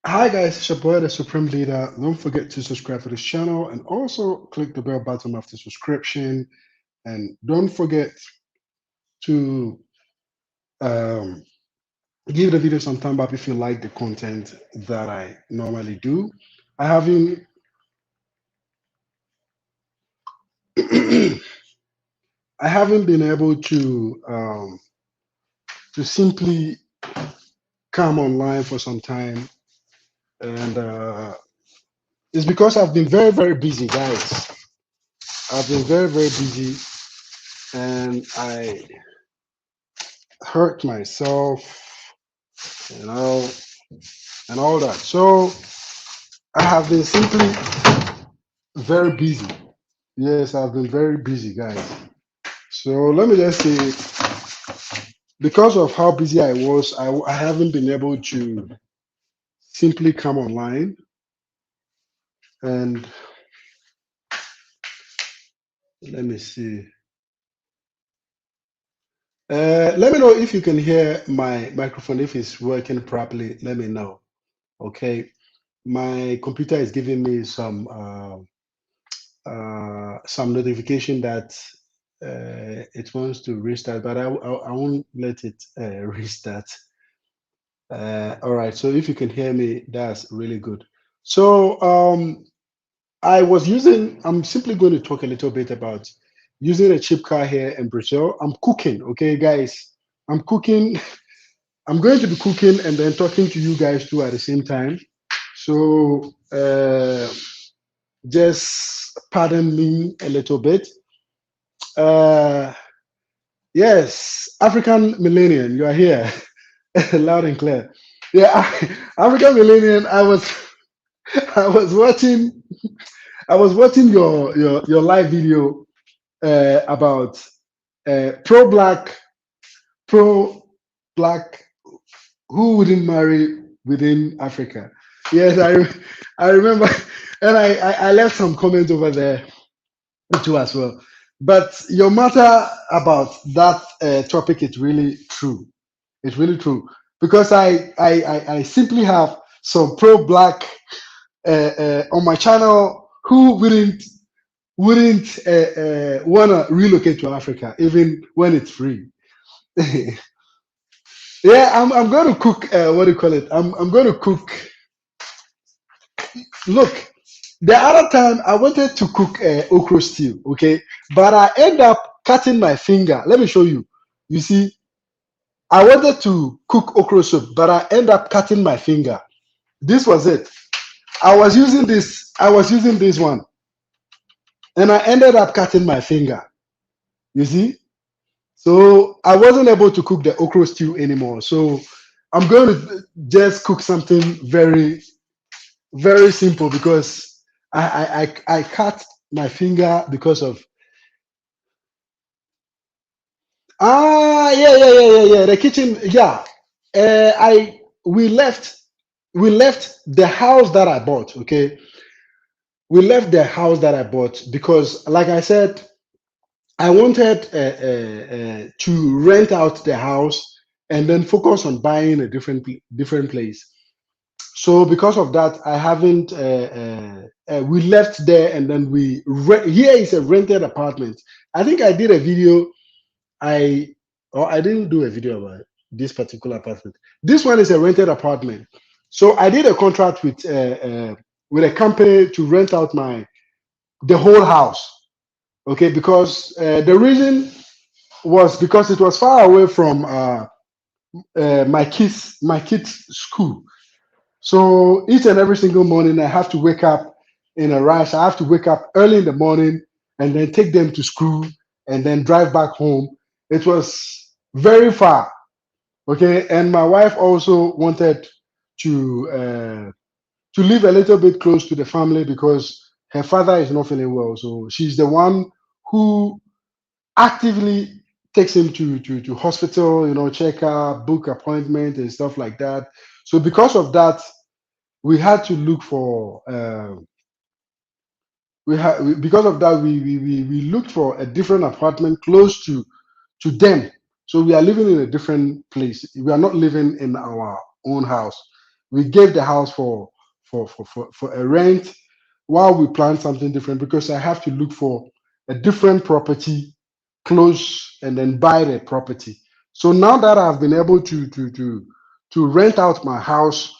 Hi guys, it's your boy, the Supreme Leader. Don't forget to subscribe to this channel and also click the bell button after subscription. And don't forget to um, give the video some thumb up if you like the content that I normally do. I haven't I haven't been able to simply come online for some time, and it's because I've been very busy, guys. I've been very busy, and I hurt myself, you know, and all that. So I have been simply very busy. Yes, I've been very busy, guys. So let me just say, because of how busy I was, I haven't been able to simply come online. And let me see. Let me know if you can hear my microphone, if it's working properly. Let me know. Okay. My computer is giving me some notification that it wants to restart, but I won't let it restart. All right, so if you can hear me, that's really good. So I'm simply going to talk a little bit about using a cheap car here in Brazil. I'm cooking, okay, guys. I'm cooking. I'm going to be cooking and then talking to you guys too at the same time. So just pardon me a little bit. Uh, yes, African Millennium, you are here, loud and clear. Yeah, African Millennium. I was watching I was watching your live video about pro pro black who wouldn't marry within Africa. Yes, I remember, and I left some comments over there too as well. But your matter about that topic is really true. It's really true because I simply have some pro-black on my channel who wouldn't wanna relocate to Africa even when it's free. Yeah, I'm going to cook. What do you call it? I'm going to cook. Look, the other time I wanted to cook okra stew, okay, but I end up cutting my finger. Let me show you. You see, I wanted to cook okra soup, but I end up cutting my finger. This was it. I was using this. I was using this one, and I ended up cutting my finger. You see, so I wasn't able to cook the okra stew anymore. So I'm going to just cook something very simple because I cut my finger because of yeah, the kitchen, yeah. I we left the house that I bought, okay. We left the house that I bought because, like I said, I wanted to rent out the house and then focus on buying a different place. So because of that, I haven't. We left there and then here is a rented apartment. I think I did a video. I or I didn't do a video about this particular apartment. This one is a rented apartment. So I did a contract with a company to rent out the whole house. Okay, because the reason was because it was far away from my kids' school. So each and every single morning, I have to wake up in a rush. I have to wake up early in the morning and then take them to school and then drive back home. It was very far. Okay, and my wife also wanted to live a little bit close to the family because her father is not feeling well. So she's the one who actively takes him to hospital, check up, book appointment and stuff like that. So because of that, we had to look for because of that we looked for a different apartment close to them. So we are living in a different place. We are not living in our own house. we gave the house for a rent while we plan something different because I have to look for a different property close and then buy the property. So now that I've been able to rent out my house,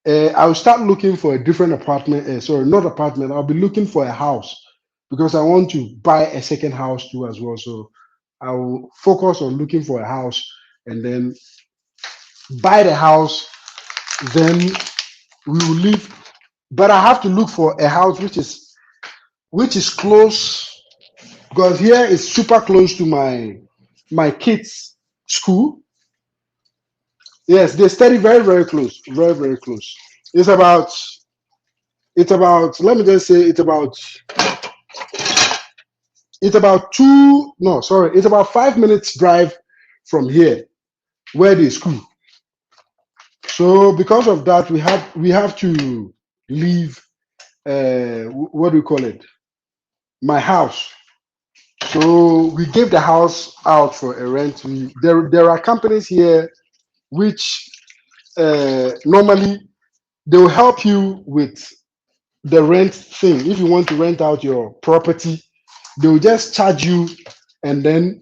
I'll start looking for a different apartment. Sorry, not apartment. I'll be looking for a house because I want to buy a second house too as well. So I will focus on looking for a house and then buy the house. Then we will live. But I have to look for a house which is close because here is super close to my kids' school. Yes, they study very very close, very very close. It's about let me just say it's about two no sorry it's about 5 minutes drive from here where they school. So because of that we have to leave what do you call it, my house. So we gave the house out for a rent. There are companies here which normally they will help you with the rent thing. If you want to rent out your property, they will just charge you and then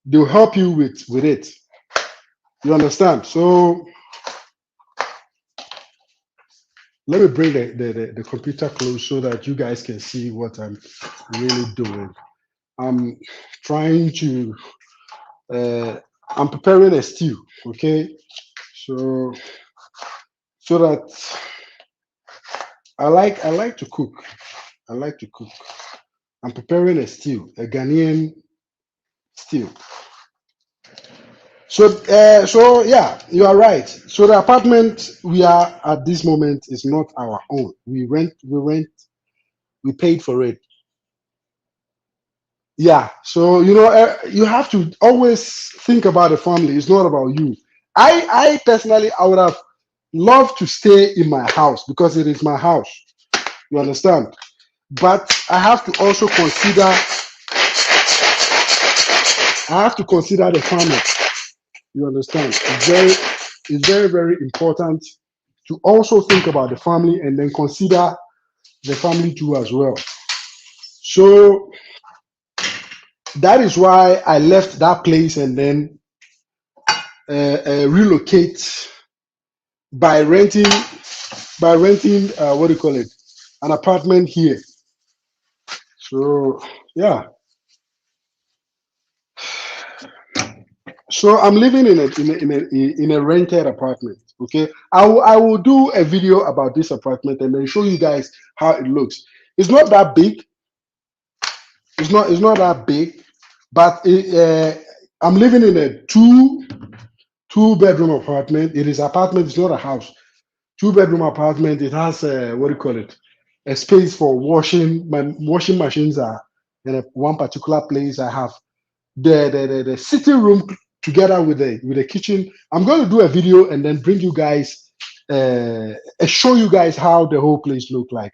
they'll help you with it. You understand? So let me bring the computer close so that you guys can see what I'm really doing. I'm trying to I'm preparing a stew, okay? So that I like to cook. I like to cook. I'm preparing a stew, a Ghanaian stew. So yeah, you are right. So the apartment we are at this moment is not our own. We paid for it. Yeah. So you have to always think about the family. It's not about you. I personally I would have loved to stay in my house because it is my house. You understand? But I have to consider the family. You understand? It's very very important to also think about the family and then consider the family too as well. So that is why I left that place and then relocate by renting what do you call it, an apartment here. So yeah, so I'm living in a rented apartment. Okay, I will do a video about this apartment and then show you guys how it looks. It's not that big. It's not that big, but I'm living in a two bedroom apartment. It is apartment. It's not a house. Two-bedroom apartment. It has what do you call it? A space for washing. My washing machines are in one particular place. I have the sitting room together with the kitchen. I'm going to do a video and then bring you guys show you guys how the whole place look like.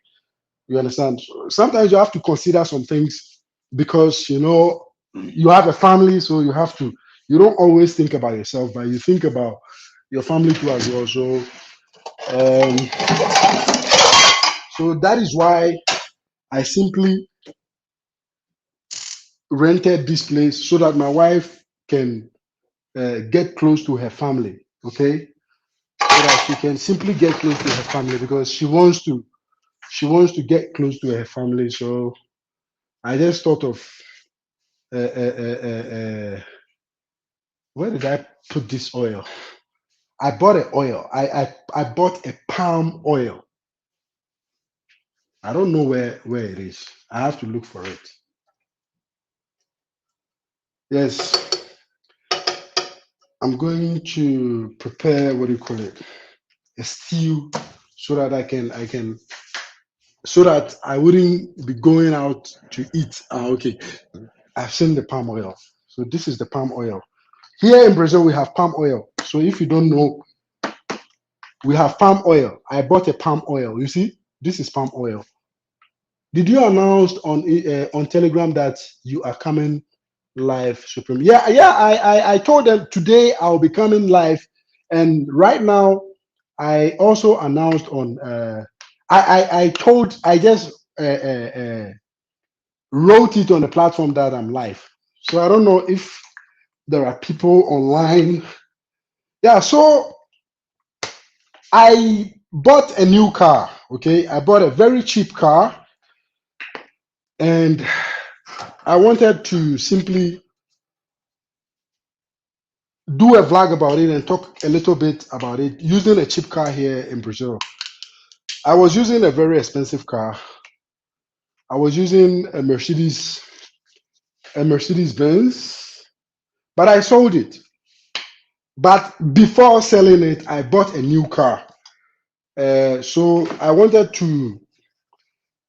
You understand? Sometimes you have to consider some things because you have a family, so you don't always think about yourself, but you think about your family too as well. Um, so that is why I simply rented this place so that my wife can get close to her family. Okay, so that she can simply get close to her family because she wants to get close to her family. So I just thought of where did I put this oil? I bought an oil. I bought a palm oil. I don't know where it is. I have to look for it. Yes, I'm going to prepare what do you call it? A stew so that I can so that I wouldn't be going out to eat. Okay. I've seen the palm oil. So this is the palm oil. Here in Brazil we have palm oil. So if you don't know, we have palm oil. I bought a palm oil. You see, this is palm oil. Did you announce on Telegram that you are coming live, Supreme? Yeah, yeah. I told them today I'll be coming live, and right now I also announced on. I told. I just wrote it on the platform that I'm live. So I don't know if there are people online. Yeah. So I bought a new car. Okay, I bought a very cheap car, and I wanted to simply do a vlog about it and talk a little bit about it using a cheap car here in Brazil. I was using a very expensive car. I was using a Mercedes Benz, but I sold it. But before selling it, I bought a new car. So I wanted to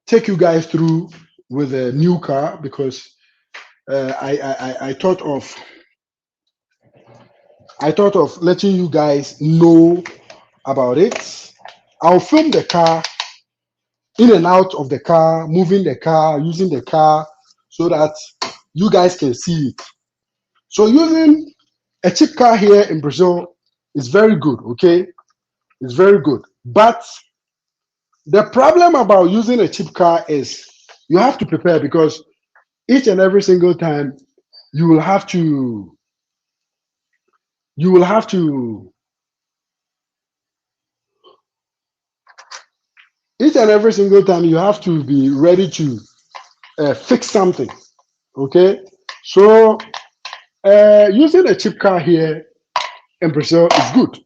take you guys through with a new car because I thought of letting you guys know about it. I'll film the car, in and out of the car, moving the car, using the car, so that you guys can see it. So using a cheap car here in Brazil is very good, okay? It's very good. But the problem about using a cheap car is you have to prepare because each and every single time you will have to you will have to each and every single time you have to be ready to fix something, okay? So using a cheap car here in Brazil is good,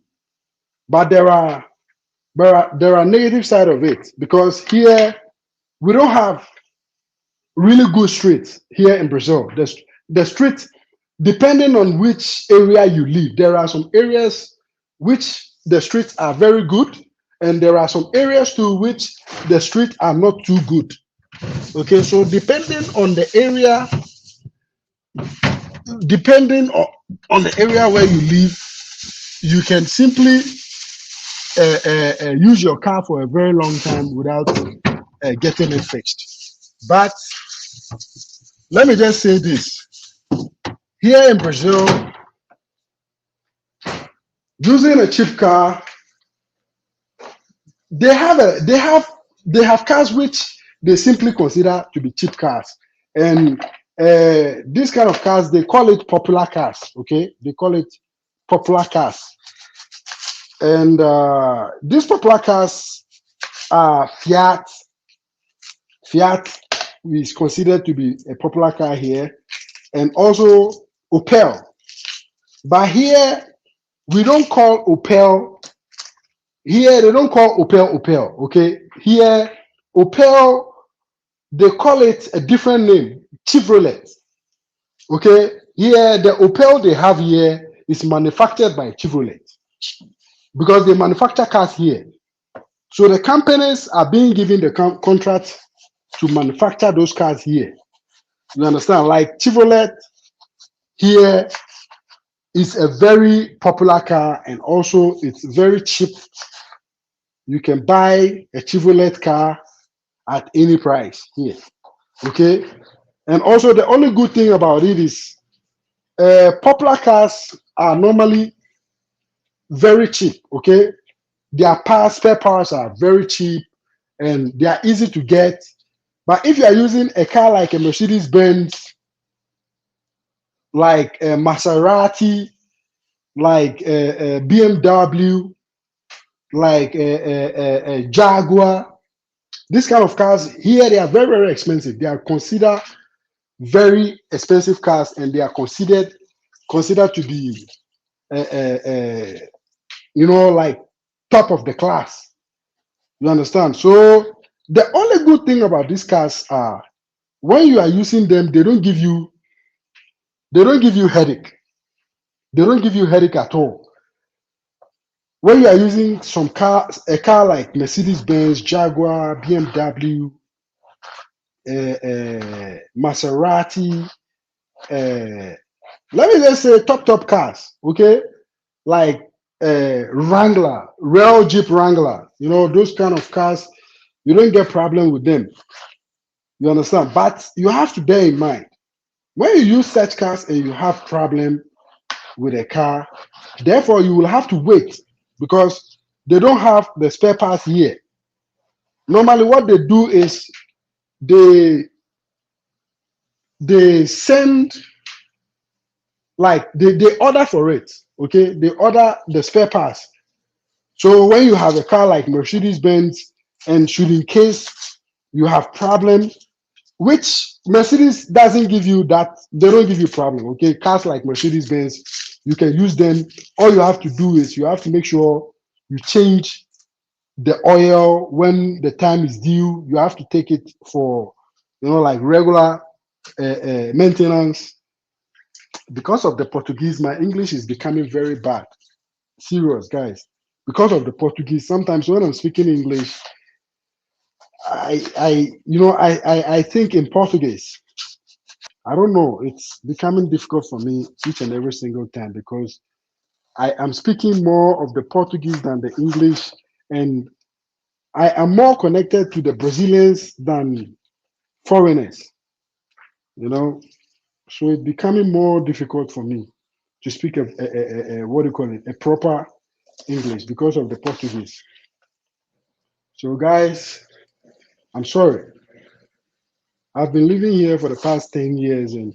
but there are negative side of it because here we don't have really good streets here in Brazil. The street, depending on which area you live, there are some areas which the streets are very good, and there are some areas to which the streets are not too good. Okay, so depending on the area where you live, you can simply use your car for a very long time without getting it fixed. But let me just say this: here in Brazil, using a cheap car, they have cars which they simply consider to be cheap cars, and this kind of cars they call it popular cars. Okay, they call it popular cars, and these popular cars are Fiat is considered to be a popular car here, and also Opel. But here we don't call Opel. Here they don't call Opel. Okay, here Opel they call it a different name, Chevrolet. Okay, here the Opel they have here is manufactured by Chevrolet because they manufacture cars here. So the companies are being given the contract to manufacture those cars here. You understand? Like Chevrolet here is a very popular car and also it's very cheap. You can buy a Chevrolet car at any price here. Okay. And also the only good thing about it is popular cars are normally very cheap. Okay. Their spare parts are very cheap and they are easy to get. But if you are using a car like a Mercedes Benz, like a Maserati, like a BMW, like a Jaguar, this kind of cars here, they are very, very expensive. They are considered very expensive cars and they are considered to be, uh, uh, uh, like top of the class. You understand? So the only good thing about these cars are when you are using them, they don't give you headache. They don't give you headache at all. When you are using a car like Mercedes Benz, Jaguar, BMW, Maserati, uh, let me just say top cars, okay, like Wrangler, Real Jeep Wrangler, those kind of cars, you don't get problem with them. You understand? But you have to bear in mind when you use such cars and you have problem with a car, therefore you will have to wait because they don't have the spare parts here. Normally, what they do is they they send, like they order for it. Okay, they order the spare parts. So when you have a car like Mercedes Benz, and should in case you have problem, which Mercedes doesn't give you that, they don't give you problem. Okay, cars like Mercedes Benz, you can use them. All you have to do is you have to make sure you change the oil when the time is due. You have to take it for, like regular maintenance. Because of the Portuguese, my English is becoming very bad. Serious, guys. Because of the Portuguese, sometimes when I'm speaking English, I think in Portuguese. I don't know. It's becoming difficult for me each and every single time because I am speaking more of the Portuguese than the English, and I am more connected to the Brazilians than foreigners. You know, so it's becoming more difficult for me to speak a what do you call it, a proper English because of the Portuguese. So, guys, I'm sorry. I've been living here for the past 10 years, and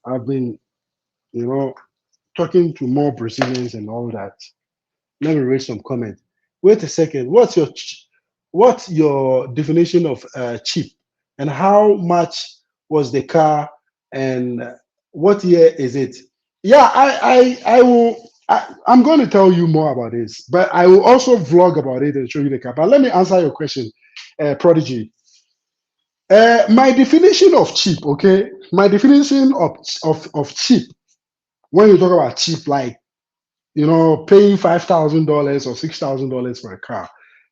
I've been, you know, talking to more Brazilians and all that. Let me read some comment. Wait a second. What's your definition of cheap? And how much was the car? And what year is it? Yeah, I will. I'm going to tell you more about this, but I will also vlog about it and show you the car. But let me answer your question, Prodigy. My definition of cheap, okay? My definition of cheap, when you talk about cheap, like, paying $5,000 or $6,000 for a car,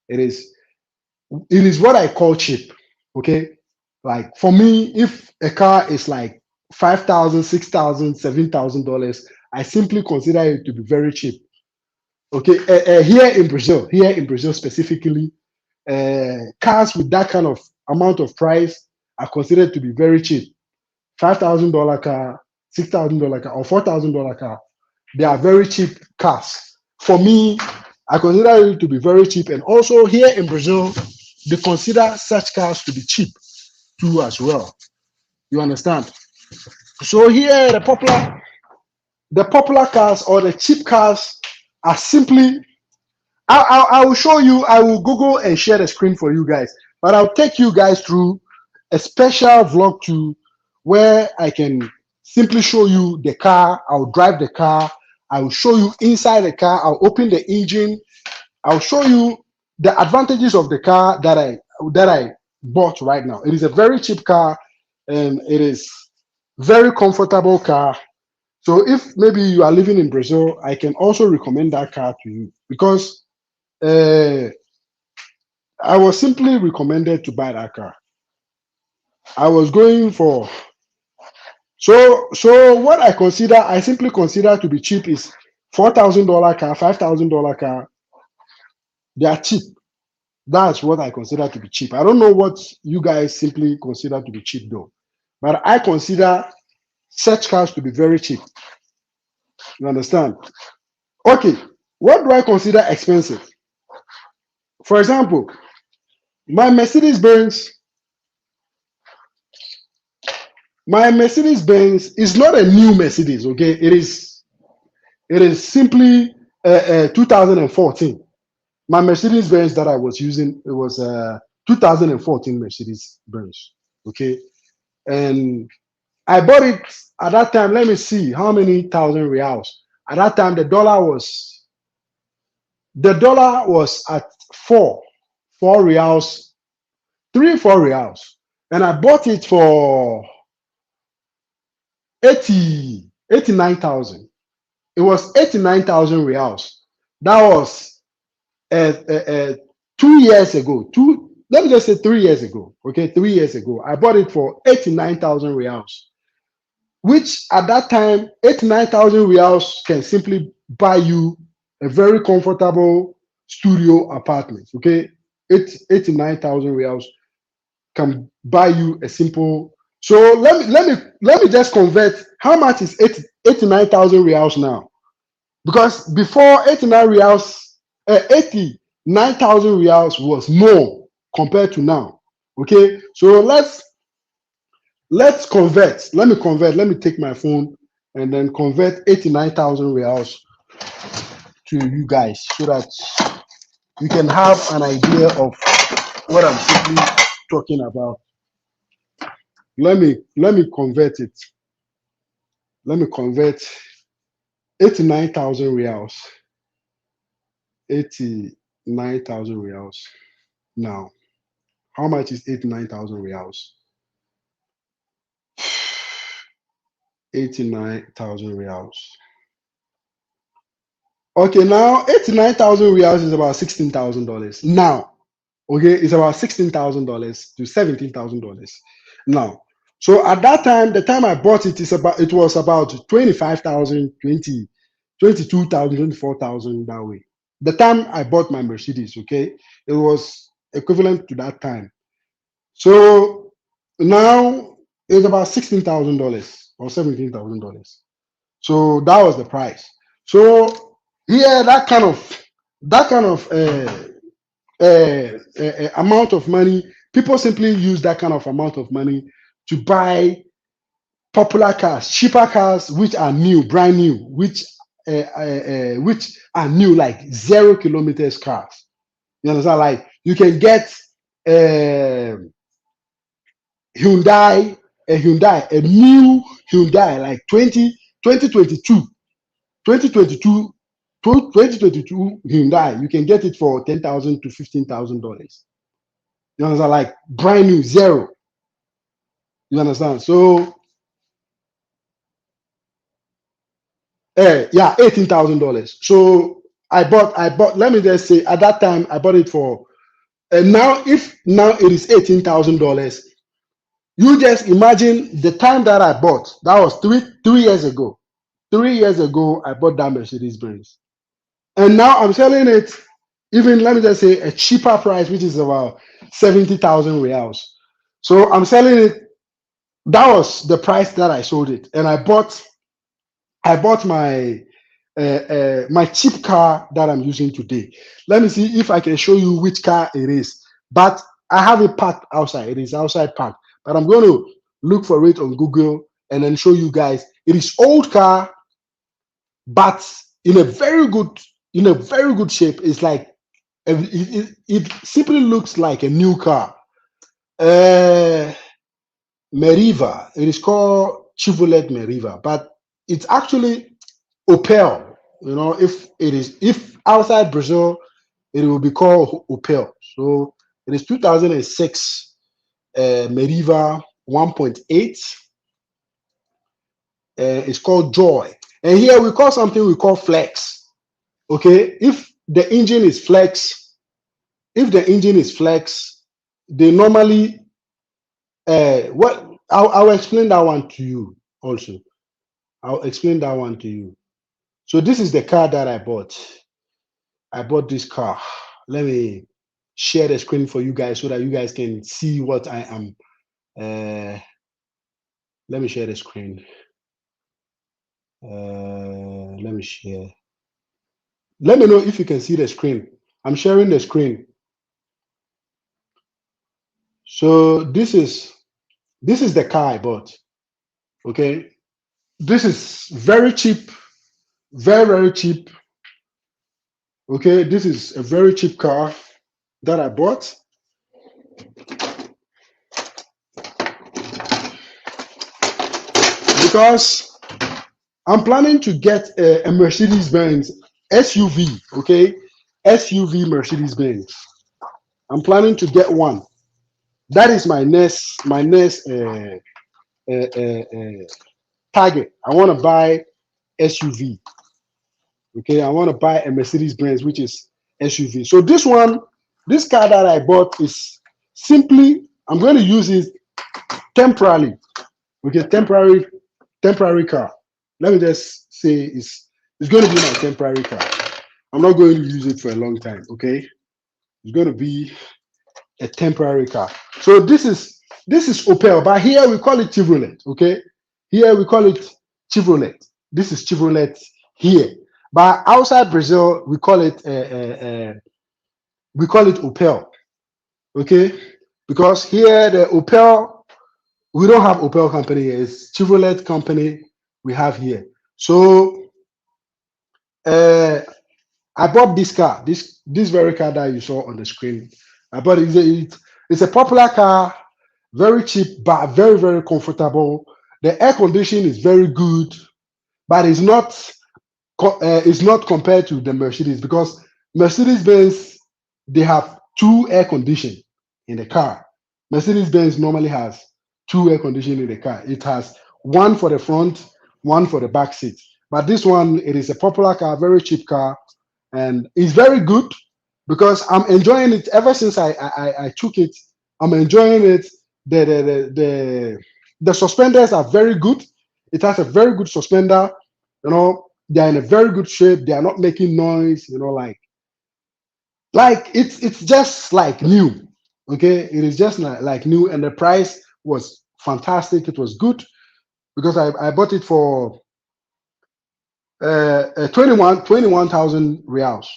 it is it is what I call cheap. Okay, like for me, if a car is like 5,000, 6,000, $7,000, I simply consider it to be very cheap. Okay, here in Brazil specifically, cars with that kind of amount of price are considered to be very cheap. $5,000 car, $6,000 car, or $4,000 car, they are very cheap cars. For me, I consider it to be very cheap. And also here in Brazil, they consider such cars to be cheap too as well. You understand? So here, the popular cars or the cheap cars are simply. I will show you. I will Google and share the screen for you guys. But I'll take you guys through a special vlog too, where I can simply show you the car. I'll drive the car. I will show you inside the car. I'll open the engine. I'll show you the advantages of the car that I bought right now. It is a very cheap car, and it is very comfortable car. So if maybe you are living in Brazil, I can also recommend that car to you because uh, I was simply recommended to buy that car. I was going for, so what I simply consider to be cheap is $4,000 car, $5,000 car. They are cheap. That's what I consider to be cheap. I don't know what you guys simply consider to be cheap though, but I consider such cars to be very cheap. You understand? Okay, what do I consider expensive? For example, my Mercedes Benz, my Mercedes Benz is not a new Mercedes. Okay, it is simply 2014. My Mercedes Benz that I was using, it was a 2014 Mercedes Benz. Okay, and I bought it at that time. Let me see how many thousand reals. At that time, the dollar was at four reals, 4 reals, and I bought it for 89,000. It was 89,000 reals. That was uh, uh, uh, 2 years ago. Let me just say 3 years ago. Okay, 3 years ago, I bought it for 89,000 reals, which at that time, 89,000 reals can simply buy you a very comfortable studio apartment. Okay, 89,000 reals can buy you a simple. So let me just convert. How much is 89,000 reals now? Because before 89 reals, 89,000 reals was more compared to now. Okay, so let's convert. Let me convert. Let me take my phone and then convert 89,000 reals to you guys so that you can have an idea of what I'm simply talking about. Let me convert it. Let me convert 89,000 reals. 89,000 reals. Now, how much is 89,000 reals? 89,000 reals. Okay, now 89,000 reals is about $16,000. Now, okay, it's about $16,000 to $17,000. Now, so at that time, the time I bought it, it was about 25,000, 22,000, 24,000 that way. The time I bought my Mercedes, okay, it was equivalent to that time. So now it's about $16,000 or $17,000. So that was the price. So yeah, that kind of amount of money, people simply use that kind of amount of money to buy popular cars, cheaper cars, which are new, brand new, which are new, like 0 kilometers cars. You understand? Like you can get uh, Hyundai, a new Hyundai, like 2022, 2022, 2022 Hyundai. You can get it for $10,000 to $15,000. You understand? Like brand new, zero. You understand? So, yeah, $18,000. So I bought. Let me just say, at that time, I bought it for. And now, if now it is $18,000, you just imagine the time that I bought. That was three years ago. 3 years ago, I bought that Mercedes Benz, and now I'm selling it. Even let me just say a cheaper price, which is about 70,000 reals. So I'm selling it. That was the price that I sold it, and I bought my cheap car that I'm using today. Let me see if I can show you which car it is. But I have it parked outside. It is outside parked. But I'm going to look for it on Google and then show you guys. It is old car, but in a very good shape. It's like it simply looks like a new car. Uh, Meriva. It is called Chevrolet Meriva, but it's actually Opel. If outside Brazil, it will be called Opel. So it is 2006 Meriva 1.8. It's called Joy. And here we call something we call flex. Okay, if the engine is flex, they normally what I'll explain that one to you also. I'll explain that one to you. So this is the car that I bought. I bought this car. Let me share the screen for you guys so that you guys can see what I am. Let me share the screen. Let me share. Let me know if you can see the screen. I'm sharing the screen. So this is the car I bought. Okay, this is very cheap, very very cheap. Okay, this is a very cheap car that I bought because I'm planning to get a Mercedes Benz SUV. Okay, SUV Mercedes Benz. I'm planning to get one. That is my next target. I want to buy SUV. Okay, I want to buy a Mercedes Benz, which is SUV. So this car that I bought is simply, I'm going to use it temporarily. Okay, temporary car. Let me just say it's going to be my temporary car. I'm not going to use it for a long time. Okay, it's going to be a temporary car. So this is Opel, but here we call it Chevrolet. Okay, here we call it Chevrolet. This is Chevrolet here, But outside Brazil, we call it Opel. Okay, because here the Opel, we don't have Opel company here. It's Chevrolet company we have here. So uh, I bought this car, this very car that you saw on the screen. I bought it. It's a popular car, very cheap, but very, very comfortable. The air condition is very good, but it's not compared to the Mercedes, because Mercedes Benz, they have two air condition in the car. Mercedes Benz normally has two air condition in the car. It has one for the front, one for the back seat. But this one, it is a popular car, very cheap car, and it's very good because I'm enjoying it ever since I took it. I'm enjoying it. The suspenders are very good. It has a very good suspender. You know, they are in a very good shape. They are not making noise. You know, like it's just like new. Okay, it is just like new, and the price was fantastic. It was good because I bought it for 21,000 reals.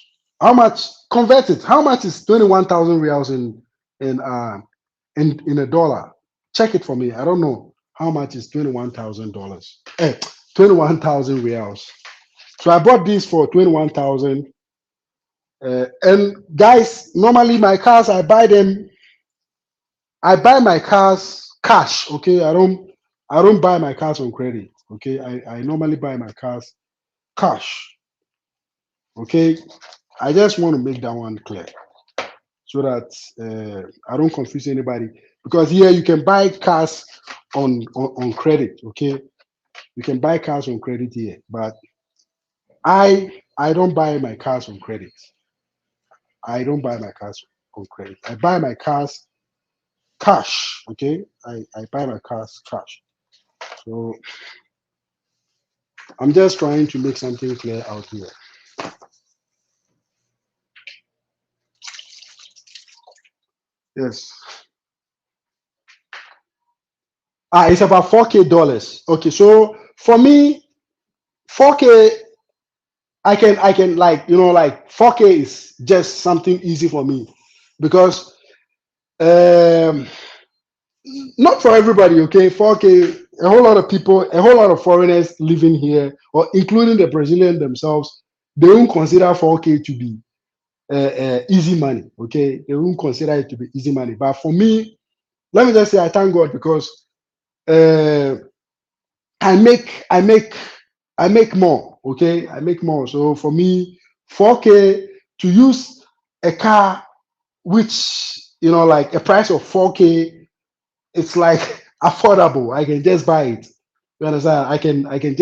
How much converted? How much is 21,000 reals in in a dollar? Check it for me. I don't know how much is $21,000. 21,000 reals. So I bought this for 21,000. And guys, normally my cars, I buy my cars cash. Okay, I don't buy my cars on credit. Okay, I normally buy my cars cash. Okay, I just want to make that one clear so that I don't confuse anybody. Because here you can buy cars on credit. Okay, you can buy cars on credit here, but I don't buy my cars on credit. I don't buy my cars on credit. I buy my cars cash. Okay, I buy my cars cash. So I'm just trying to make something clear out here. Yes. It's about 4K dollars. Okay, so for me, 4K, I can like, like 4K is just something easy for me because um not for everybody. Okay, 4K, a whole lot of people, a whole lot of foreigners living here, or including the Brazilian themselves, they won't consider 4K to be easy money. Okay, they won't consider it to be easy money. But for me, let me just say I thank God because uh, I make I make I make more. Okay, I make more. So for me, 4K, to use a car which, like a price of 4K, it's like affordable. I can just buy it. You understand? I can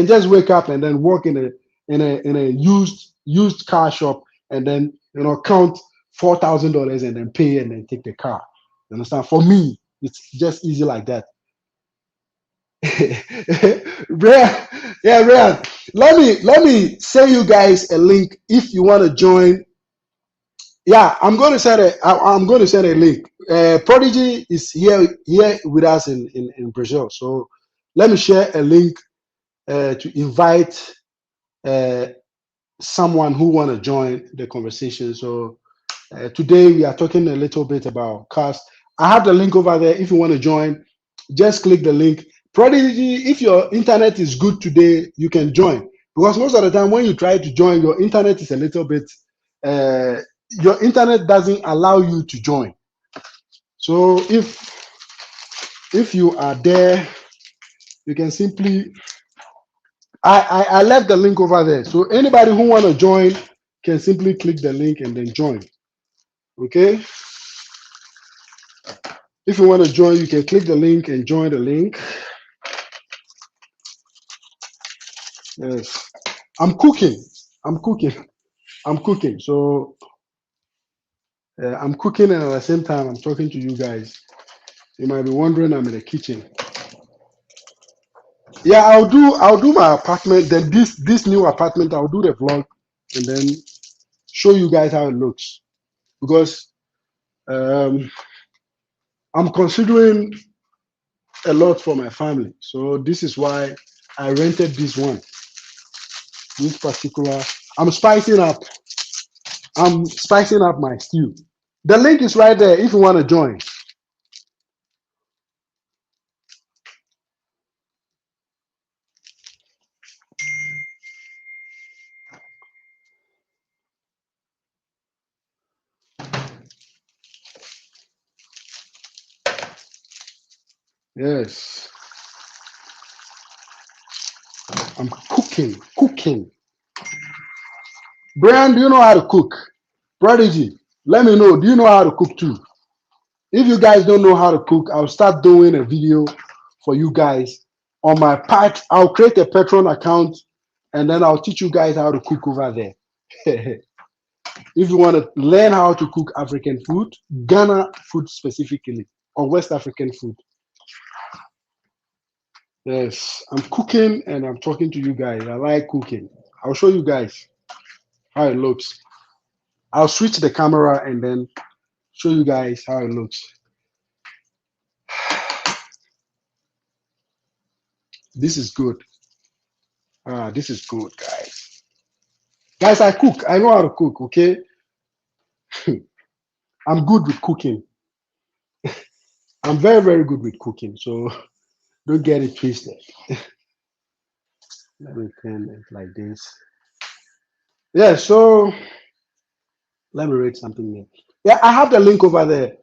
just wake up and then work in a used car shop, and then count $4,000 and then pay and then take the car. You understand? For me, it's just easy like that. Rare, yeah, rare. Let me send you guys a link if you want to join. Yeah, I'm going to send a link. Prodigy is here with us in Brazil. So let me share a link to invite uh, someone who want to join the conversation. So today we are talking a little bit about cars. I have the link over there. If you want to join, just click the link. Prodigy, if your internet is good today, you can join. Because most of the time when you try to join, your internet is a little bit, uh, your internet doesn't allow you to join. So if you are there, you can simply, I left the link over there. So anybody who want to join can simply click the link and then join. Okay. If you want to join, you can click the link and join the link. Yes. I'm cooking. I'm cooking. I'm cooking. So I'm cooking, and at the same time, I'm talking to you guys. You might be wondering I'm in the kitchen. Yeah, I'll do my apartment. Then this new apartment, I'll do the vlog and then show you guys how it looks. Because um, I'm considering a lot for my family. So this is why I rented this one. This particular, I'm spicing up. I'm spicing up my stew. The link is right there if you want to join. Yes, I'm cooking. Brian, do you know how to cook? Prodigy, let me know. Do you know how to cook too? If you guys don't know how to cook, I'll start doing a video for you guys on my part. I'll create a Patreon account and then I'll teach you guys how to cook over there. If you want to learn how to cook African food, Ghana food specifically, or West African food. Yes, I'm cooking and I'm talking to you guys. I like cooking. I'll show you guys how it looks. I'll switch the camera and then show you guys how it looks. This is good. This is good, guys. Guys, I cook. I know how to cook, okay? I'm good with cooking. I'm very, very good with cooking. So don't get it twisted. Let me turn it like this. Yeah, so let me read something here. Yeah, I have the link over there.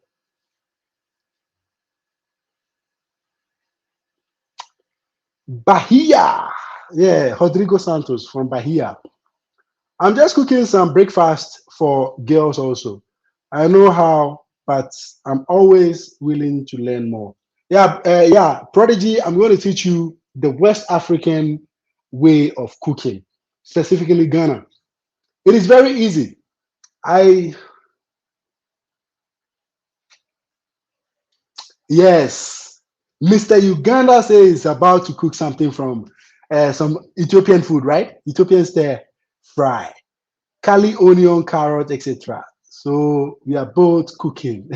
Bahia. Yeah, Rodrigo Santos from Bahia. I'm just cooking some breakfast for girls also. I know how, but I'm always willing to learn more. Yeah, Prodigy, I'm going to teach you the West African way of cooking, specifically Ghana. It is very easy. I Yes, Mr. Uganda says he's about to cook something from some Ethiopian food, right? Ethiopian stir fry, curly onion, carrot, etc. So we are both cooking.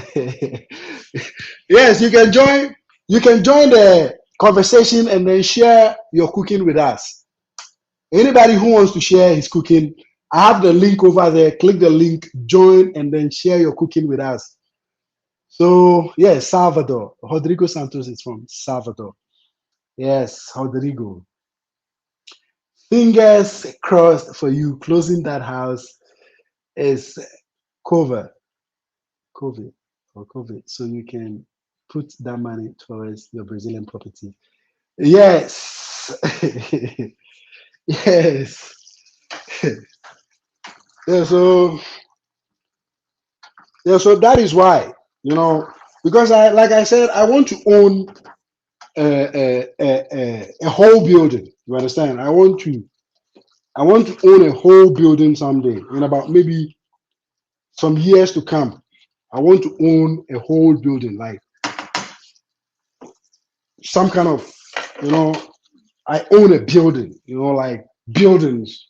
Yes, you can join. You can join the conversation and then share your cooking with us. Anybody who wants to share his cooking, I have the link over there. Click the link, join, and then share your cooking with us. So, yes, Salvador. Rodrigo Santos is from Salvador. Yes, Rodrigo. Fingers crossed for you. Closing that house is cover, COVID, or COVID. So you can put that money towards your Brazilian property. Yes. Yes. Yeah, so that is why, because like I said, I want to own a whole building. You understand? I want to own a whole building someday in about maybe some years to come. I want to own a whole building, like some kind of, you know, I own a building, like buildings,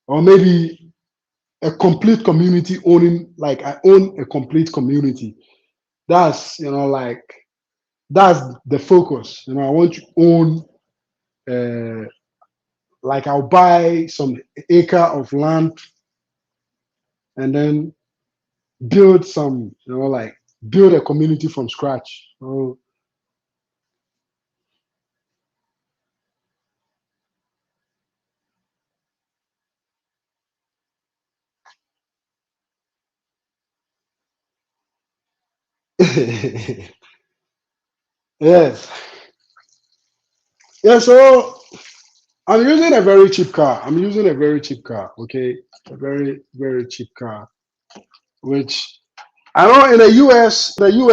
or maybe a complete community owning, like I own a complete community. That's, like that's the focus. I want to own, like I'll buy some acre of land and then build some, like build a community from scratch. Yes. Yeah, so I'm using a very cheap car. I'm using a very cheap car, okay? A very, very cheap car, which I know in the US, when you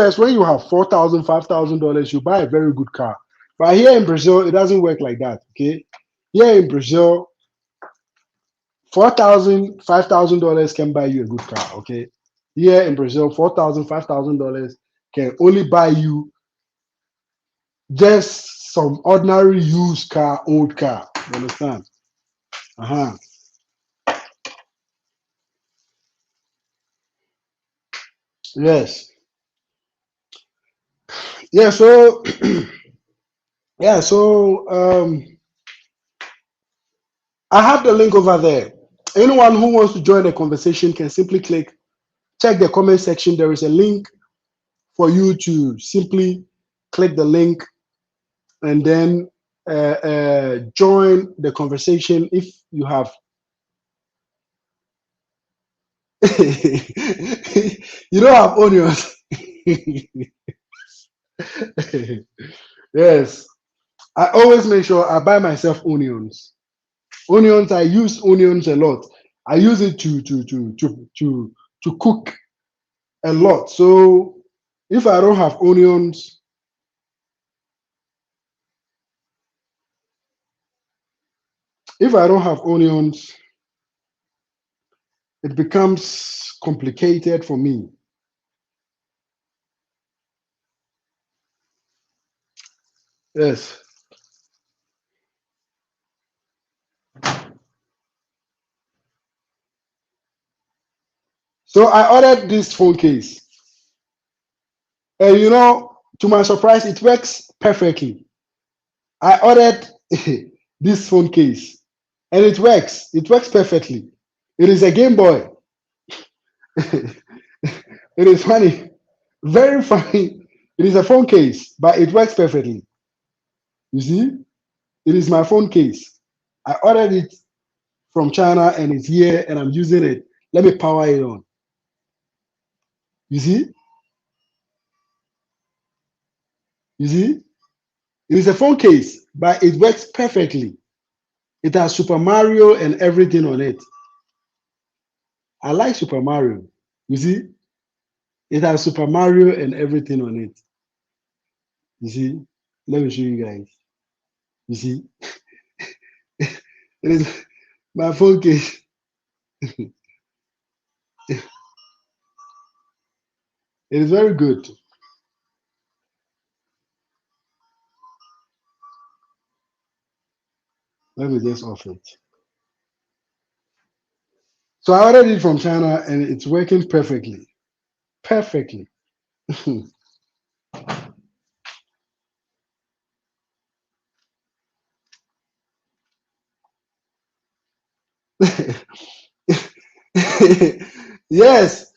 have $4,000, $5,000, you buy a very good car. But here in Brazil, it doesn't work like that, okay? Here in Brazil, 4,000, $5,000 can buy you a good car, okay? Here in Brazil, 4,000, $5,000 can only buy you just some ordinary used car, old car. You understand? Uh-huh. Yes. Yeah, so yeah, so I have the link over there. Anyone who wants to join the conversation can simply check the comment section. There is a link for you to simply click the link and then join the conversation if you have. You don't have onions. Yes, I always make sure I buy myself onions. Onions, I use onions a lot. I use it to cook a lot. So if I don't have onions, if I don't have onions, it becomes complicated for me. Yes. So I ordered this phone case, and to my surprise, it works perfectly. I ordered this phone case, and it works. It works perfectly. It is a Game Boy. It is funny, very funny. It is a phone case, but it works perfectly. You see, it is my phone case. I ordered it from China, and it's here, and I'm using it. Let me power it on. You see, you see, it is a phone case, but it works perfectly. It has Super Mario and everything on it. I like Super Mario. You see, it has Super Mario and everything on it. You see, let me show you guys. You see, it is my phone case. It is very good. Let me just off it. So I ordered it from China and it's working perfectly. Perfectly. Yes.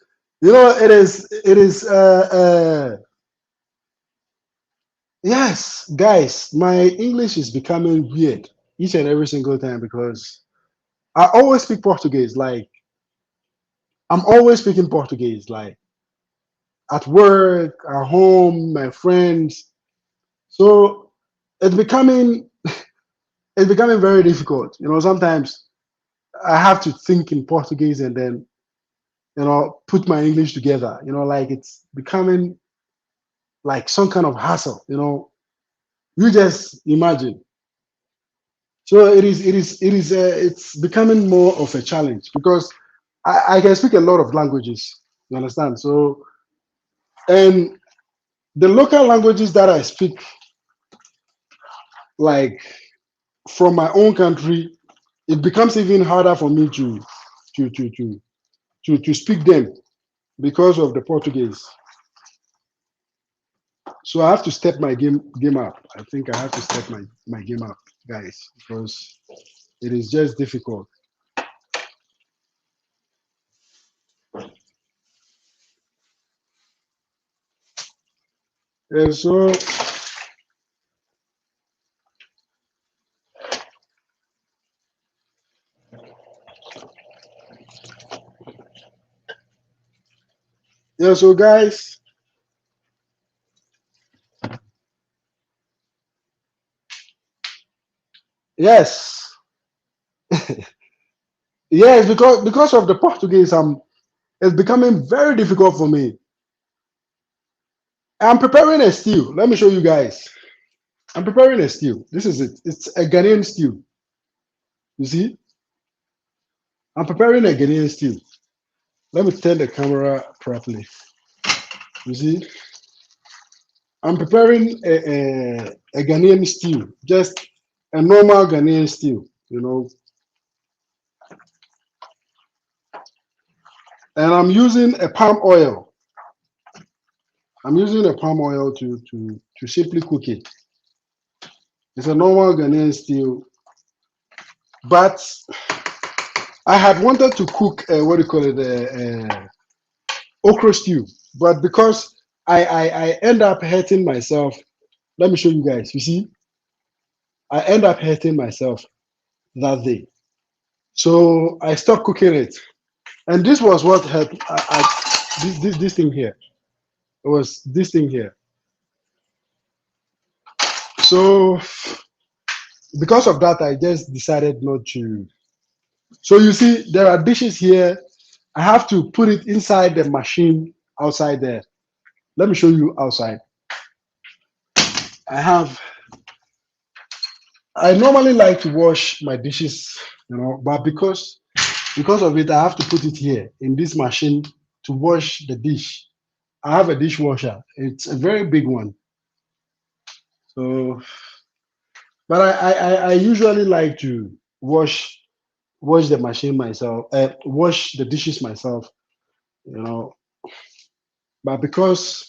It is yes, guys, my English is becoming weird each and every single time because I always speak Portuguese. Like I'm always speaking Portuguese, like at work, at home, my friends. So it's becoming it's becoming very difficult. Sometimes I have to think in Portuguese and then put my English together. Like it's becoming like some kind of hassle. You just imagine. So it's becoming more of a challenge because I can speak a lot of languages. You understand? So and the local languages that I speak, like from my own country, it becomes even harder for me to to to to speak them because of the Portuguese. So I have to step my game up. I think I have to step my game up, guys, because it is just difficult. And so yeah, so guys, yes, yes, because of the Portuguese, it's becoming very difficult for me. I'm preparing a stew. Let me show you guys. I'm preparing a stew. This is it. It's a Ghanaian stew. You see, I'm preparing a Ghanaian stew. Let me turn the camera properly. You see, I'm preparing a Ghanaian stew, just a normal Ghanaian stew, and I'm using a palm oil. I'm using a palm oil to simply cook it. It's a normal Ghanaian stew. But I had wanted to cook what do you call it, okra stew, but because I end up hurting myself. Let me show you guys. You see, I end up hurting myself that day, so I stopped cooking it. And this was what had this thing here. It was this thing here. So because of that, I just decided not to. So you see, there are dishes here. I have to put it inside the machine outside there. Let me show you outside. I have. I normally like to wash my dishes, but because of it, I have to put it here in this machine to wash the dish. I have a dishwasher. It's a very big one. So, but I usually like to wash the machine myself, wash the dishes myself, you know. But because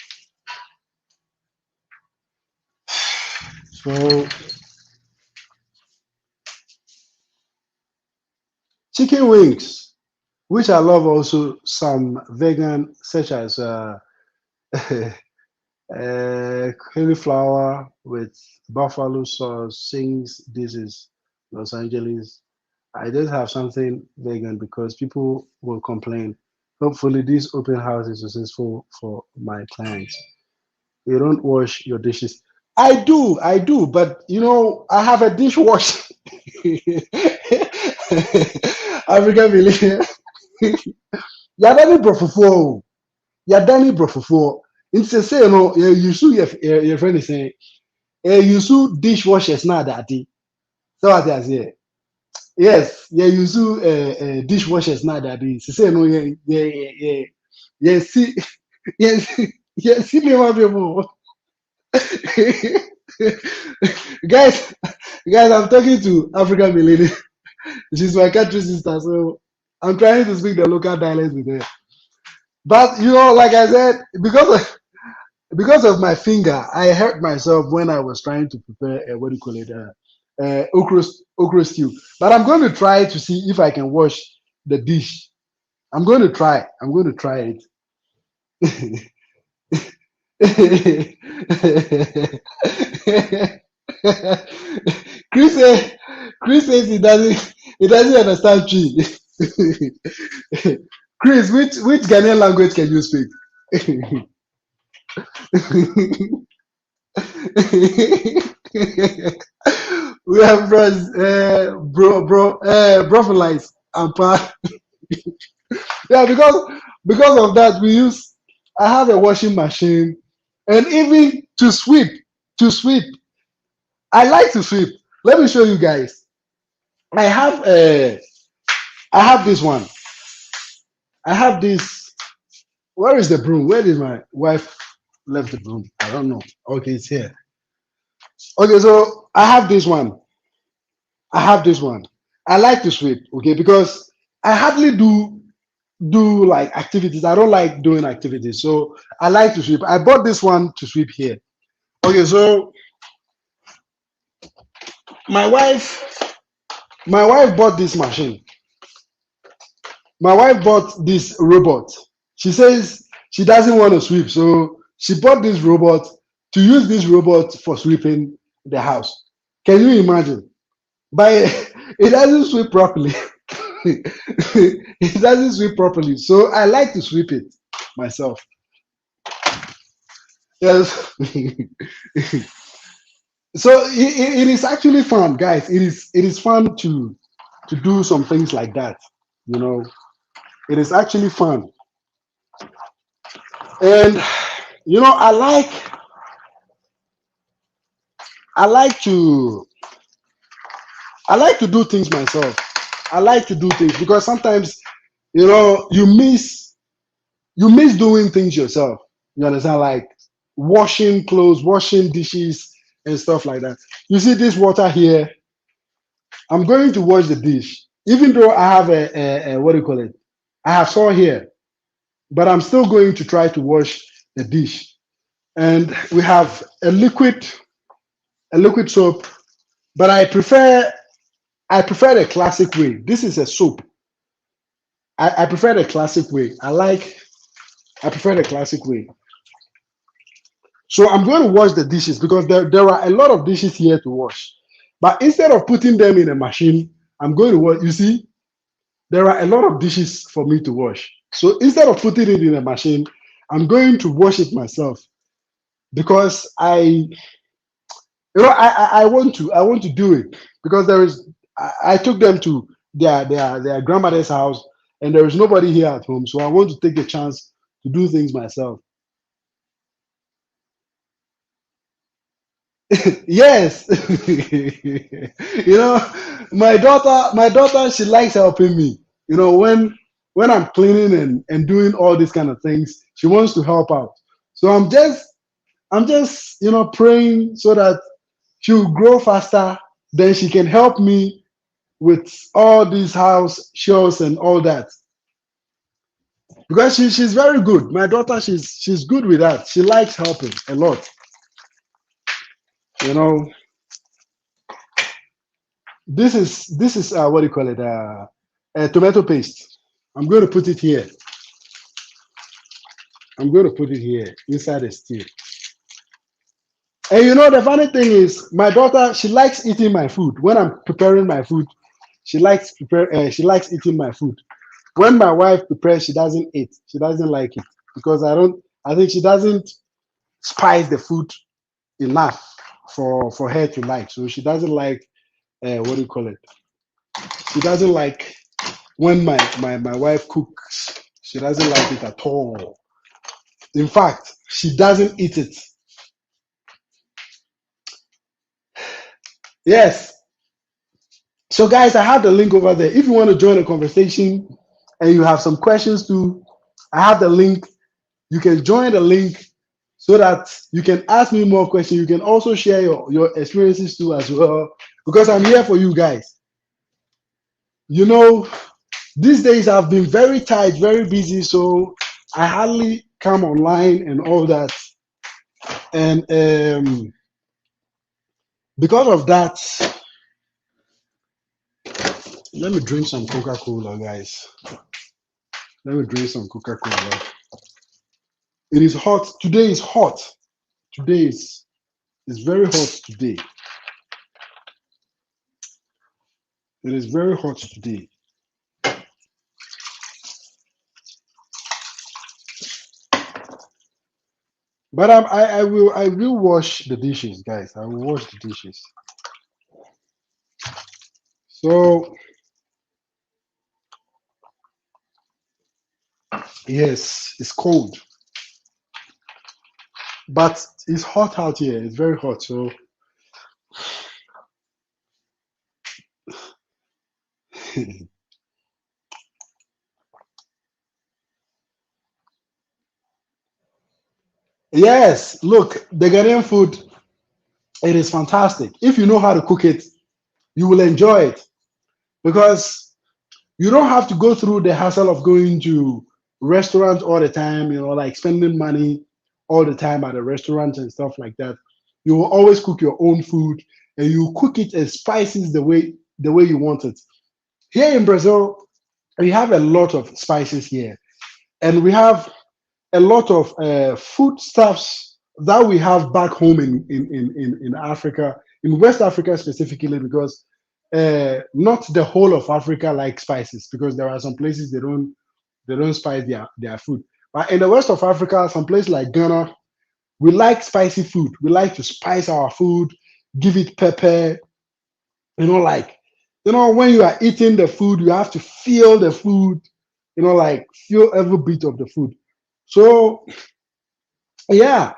so chicken wings, which I love also some vegan such as cauliflower with buffalo sauce. Since this is Los Angeles, I just have something vegan because people will complain. Hopefully, this open house is successful for my clients. You don't wash your dishes. I do, but I have a dishwasher. African village. Yadani brofofo. Yadani brofofo. Nti say no, you sue your friend is saying, you sue dishwashers now daddy. So what I say? Yes, yeah, you sue dishwashers now daddy. Say no, yeah, see, yes, yes, see me what people. guys, guys, I'm talking to African millennial. She's my country sister, so I'm trying to speak the local dialect with her. But like I said, because of my finger, I hurt myself when I was trying to prepare what do you call it, okra stew. But I'm going to try to see if I can wash the dish. I'm going to try. I'm going to try it. Chris, Chris says he doesn't understand tree. Chris, which Ghanaian language can you speak? We have brothelites and yeah, because of that we use. I have a washing machine, and even to sweep. I like to sweep. Let me show you guys. I have I have this one. I have this. Where is the broom? Where did my wife left the broom? I don't know. Okay, it's here. Okay, so I have this one. I have this one. I like to sweep, okay, because I hardly do like activities. I don't like doing activities, so I like to sweep. I bought this one to sweep here. Okay, so my wife, my wife bought this machine. My wife bought this robot. She says she doesn't want to sweep, so she bought this robot to use this robot for sweeping the house. Can you imagine? But it doesn't sweep properly. It doesn't sweep properly, so I like to sweep it myself. Yes. So it is actually fun, guys. It is fun to do some things like that. You know, it is actually fun, and I like to I like to do things myself. I like to do things because sometimes you miss doing things yourself. You understand, like washing clothes, washing dishes, and stuff like that. You see this water here. I'm going to wash the dish, even though I have a what do you call it? I have saw here, but I'm still going to try to wash the dish. And we have a liquid soap, but I prefer the classic way. This is a soup. I prefer the classic way. I prefer the classic way. So I'm going to wash the dishes because there are a lot of dishes here to wash. But instead of putting them in a machine, I'm going to wash. You see, there are a lot of dishes for me to wash. So instead of putting it in a machine, I'm going to wash it myself because I want to do it because I took them to their grandmother's house and there is nobody here at home. So I want to take the chance to do things myself. Yes. My daughter, she likes helping me. When I'm cleaning and doing all these kind of things, she wants to help out. So I'm just praying so that she'll grow faster, then she can help me with all these house chores and all that. Because she's very good. My daughter, she's good with that. She likes helping a lot. You know, this is what do you call it? Tomato paste. I'm going to put it here. I'm going to put it here inside the stew. And the funny thing is, my daughter, she likes eating my food. When I'm preparing my food, she likes eating my food. When my wife prepares, she doesn't eat. She doesn't like it because I think she doesn't spice the food enough for her to like. So she doesn't like what do you call it? She doesn't like when my wife cooks. She doesn't like it at all. In fact, she doesn't eat it. Yes. So guys, I have the link over there. If you want to join the conversation and you have some questions too, I have the link. You can join the link so that you can ask me more questions. You can also share your experiences too as well. Because I'm here for you guys. You know, these days I've been very tight, very busy, so I hardly come online and all that. And because of that, let me drink some Coca-Cola, guys. Let me drink some Coca-Cola. It is hot. Today is hot. Today is it's very hot today. It is very hot today. But I will wash the dishes, guys. I will wash the dishes. So yes, it's cold, but it's hot out here. It's very hot. So yes, look, the Ghanaian food, it is fantastic. If you know how to cook it, you will enjoy it because you don't have to go through the hassle of going to restaurants all the time, like spending money all the time at a restaurant and stuff like that. You will always cook your own food and you cook it as spices the way you want it. Here in Brazil, we have a lot of spices here, and we have a lot of foodstuffs that we have back home in Africa, in West Africa specifically, because not the whole of Africa like spices, because there are some places they don't spice their food. But in the west of Africa, some place like Ghana, we like spicy food. We like to spice our food, give it pepper, like when you are eating the food, you have to feel the food, like feel every bit of the food. So yeah,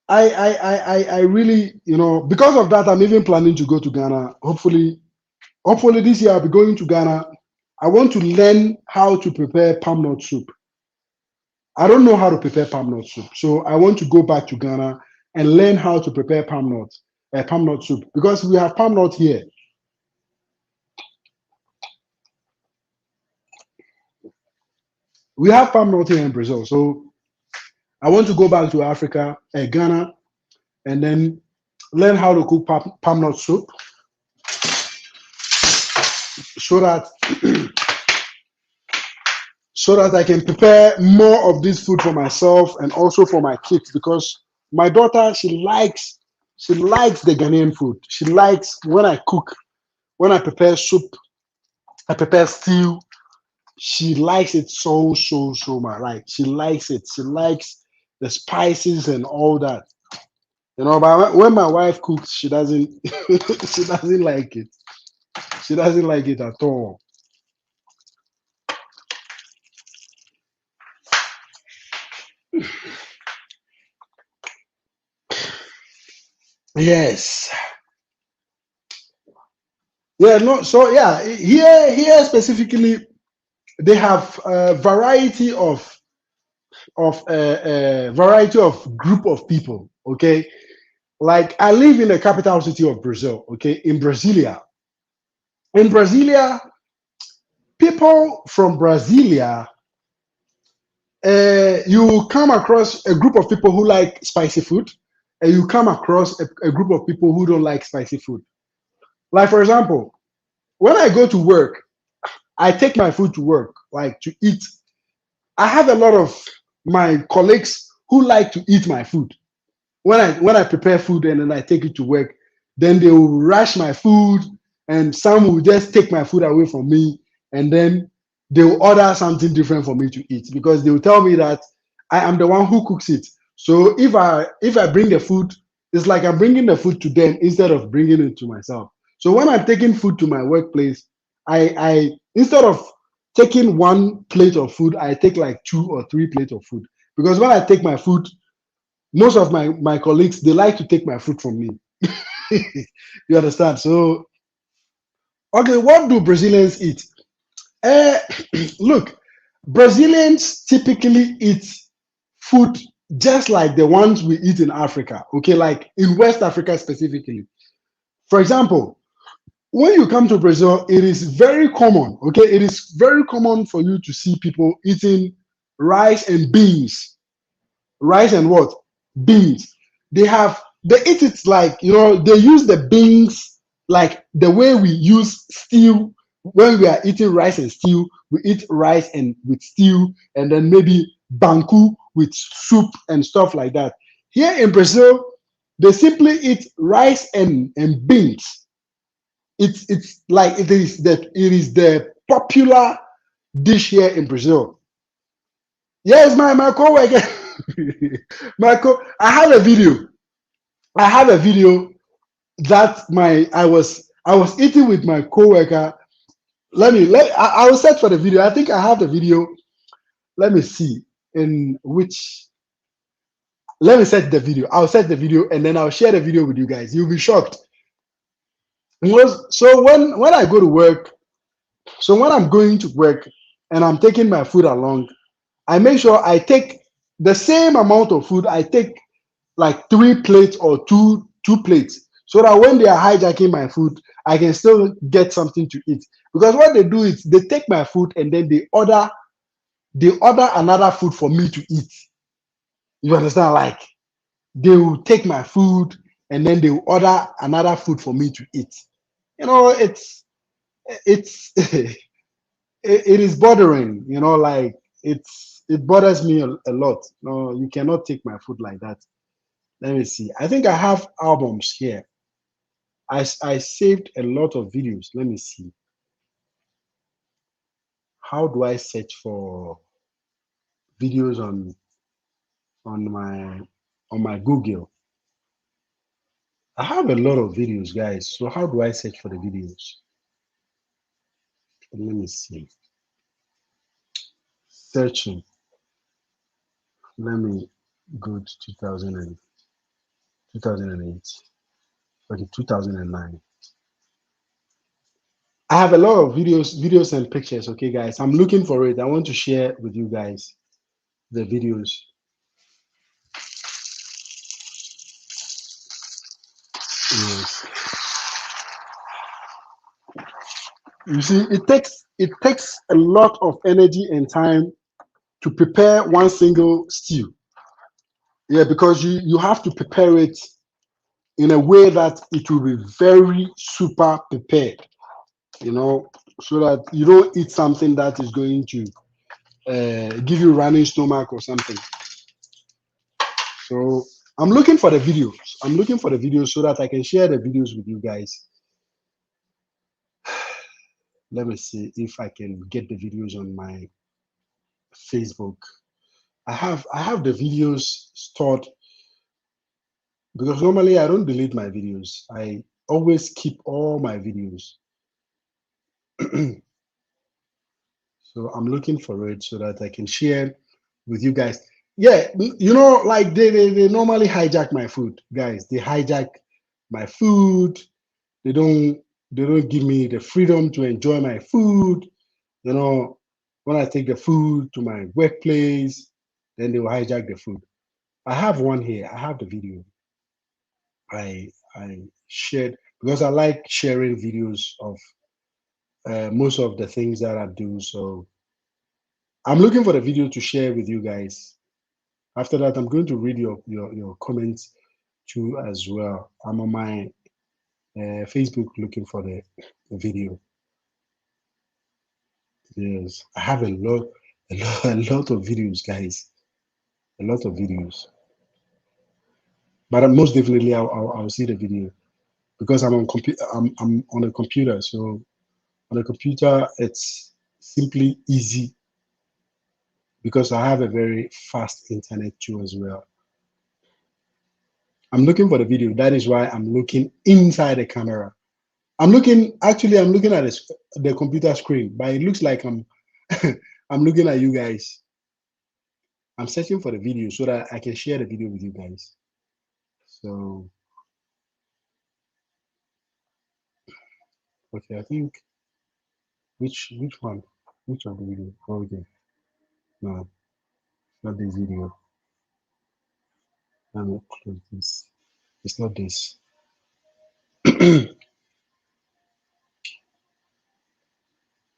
I really, because of that, I'm even planning to go to Ghana. Hopefully this year I'll be going to Ghana. I want to learn how to prepare palm nut soup. I don't know how to prepare palm nut soup, so I want to go back to Ghana and learn how to prepare palm nut soup because we have palm nut here. We have palm nut here in Brazil, so I want to go back to Africa, Ghana, and then learn how to cook palm nut soup. so that so that I can prepare more of this food for myself and also for my kids, because my daughter, she likes the Ghanaian food. She likes when I cook, when I prepare soup, I prepare stew. She likes it so much. Like she likes it. She likes the spices and all that. But when my wife cooks, she doesn't she doesn't like it. She doesn't like it at all. Yes. Yeah, no, so yeah, here specifically they have a variety of group of people. Okay, like I live in the capital city of Brazil. Okay, in Brasilia, people from Brasilia, you come across a group of people who like spicy food, and you come across a group of people who don't like spicy food. Like for example, when I go to work, I take my food to work, like to eat. I have a lot of my colleagues who like to eat my food. When I prepare food and then I take it to work, then they will rush my food, and some will just take my food away from me, and then they will order something different for me to eat, because they will tell me that I am the one who cooks it. So if I bring the food, it's like I'm bringing the food to them instead of bringing it to myself. So when I'm taking food to my workplace, I instead of taking one plate of food, I take like two or three plates of food, because when I take my food, most of my colleagues, they like to take my food from me. You understand? So okay, what do Brazilians eat? uh, Look, Brazilians typically eat food just like the ones we eat in Africa. Okay, like in West Africa specifically. For example, when you come to Brazil, it is very common. Okay, it is very common for you to see people eating rice and beans. Rice and what? Beans. They eat it like, they use the beans like the way we use stew. When we are eating rice and stew, we eat rice and with stew, and then maybe banku with soup and stuff like that. Here in Brazil, they simply eat rice and beans. It's like it is the popular dish here in Brazil. Yes, my co-worker. I have a video. I have a video that my I was eating with my coworker. I will search for the video. I think I have the video. Let me see in which. Let me set the video. I'll set the video and then I'll share the video with you guys. You'll be shocked. So when I go to work, so when I'm going to work and I'm taking my food along, I make sure I take the same amount of food. I take like three plates or two plates, so that when they are hijacking my food, I can still get something to eat. Because what they do is they take my food and then they order another food for me to eat. You understand? Like they will take my food and then they will order another food for me to eat. It's it is bothering. Like it bothers me a lot. No, you cannot take my food like that. Let me see. I think I have albums here. I saved a lot of videos. Let me see. How do I search for videos on my on my Google? I have a lot of videos, guys. So how do I search for the videos? Let me see. Searching. Let me go to 2008. Okay, 2009. I have a lot of videos and pictures. Okay, guys. I'm looking for it. I want to share with you guys the videos. Yes. You see, it takes a lot of energy and time to prepare one single stew. Yeah, because you have to prepare it in a way that it will be very super prepared. You know, so that you don't eat something that is going to give you running stomach or something. So I'm looking for the videos. I'm looking for the videos so that I can share the videos with you guys. Let me see if I can get the videos on my Facebook. I have the videos stored because normally I don't delete my videos. I always keep all my videos. So I'm looking for it so that I can share with you guys. Yeah, like they normally hijack my food, guys. They hijack my food. They don't they don't give me the freedom to enjoy my food. You know, when I take the food to my workplace, then they will hijack the food. I have one here. I have the video. I shared because I like sharing videos of most of the things that I do. So I'm looking for the video to share with you guys. After that, I'm going to read your comments too as well. I'm on my Facebook looking for the video. Yes, I have a lot of videos, guys. A lot of videos. But most definitely, I'll see the video because I'm on a computer. So on a computer, it's simply easy because I have a very fast internet too as well. I'm looking for the video. That is why I'm looking inside the camera. I'm looking at the computer screen, but it looks like I'm I'm looking at you guys. I'm searching for the video so that I can share the video with you guys. So okay, I think which one? Which of the video? Oh, okay. No, not this video. Let me close this. It's not this.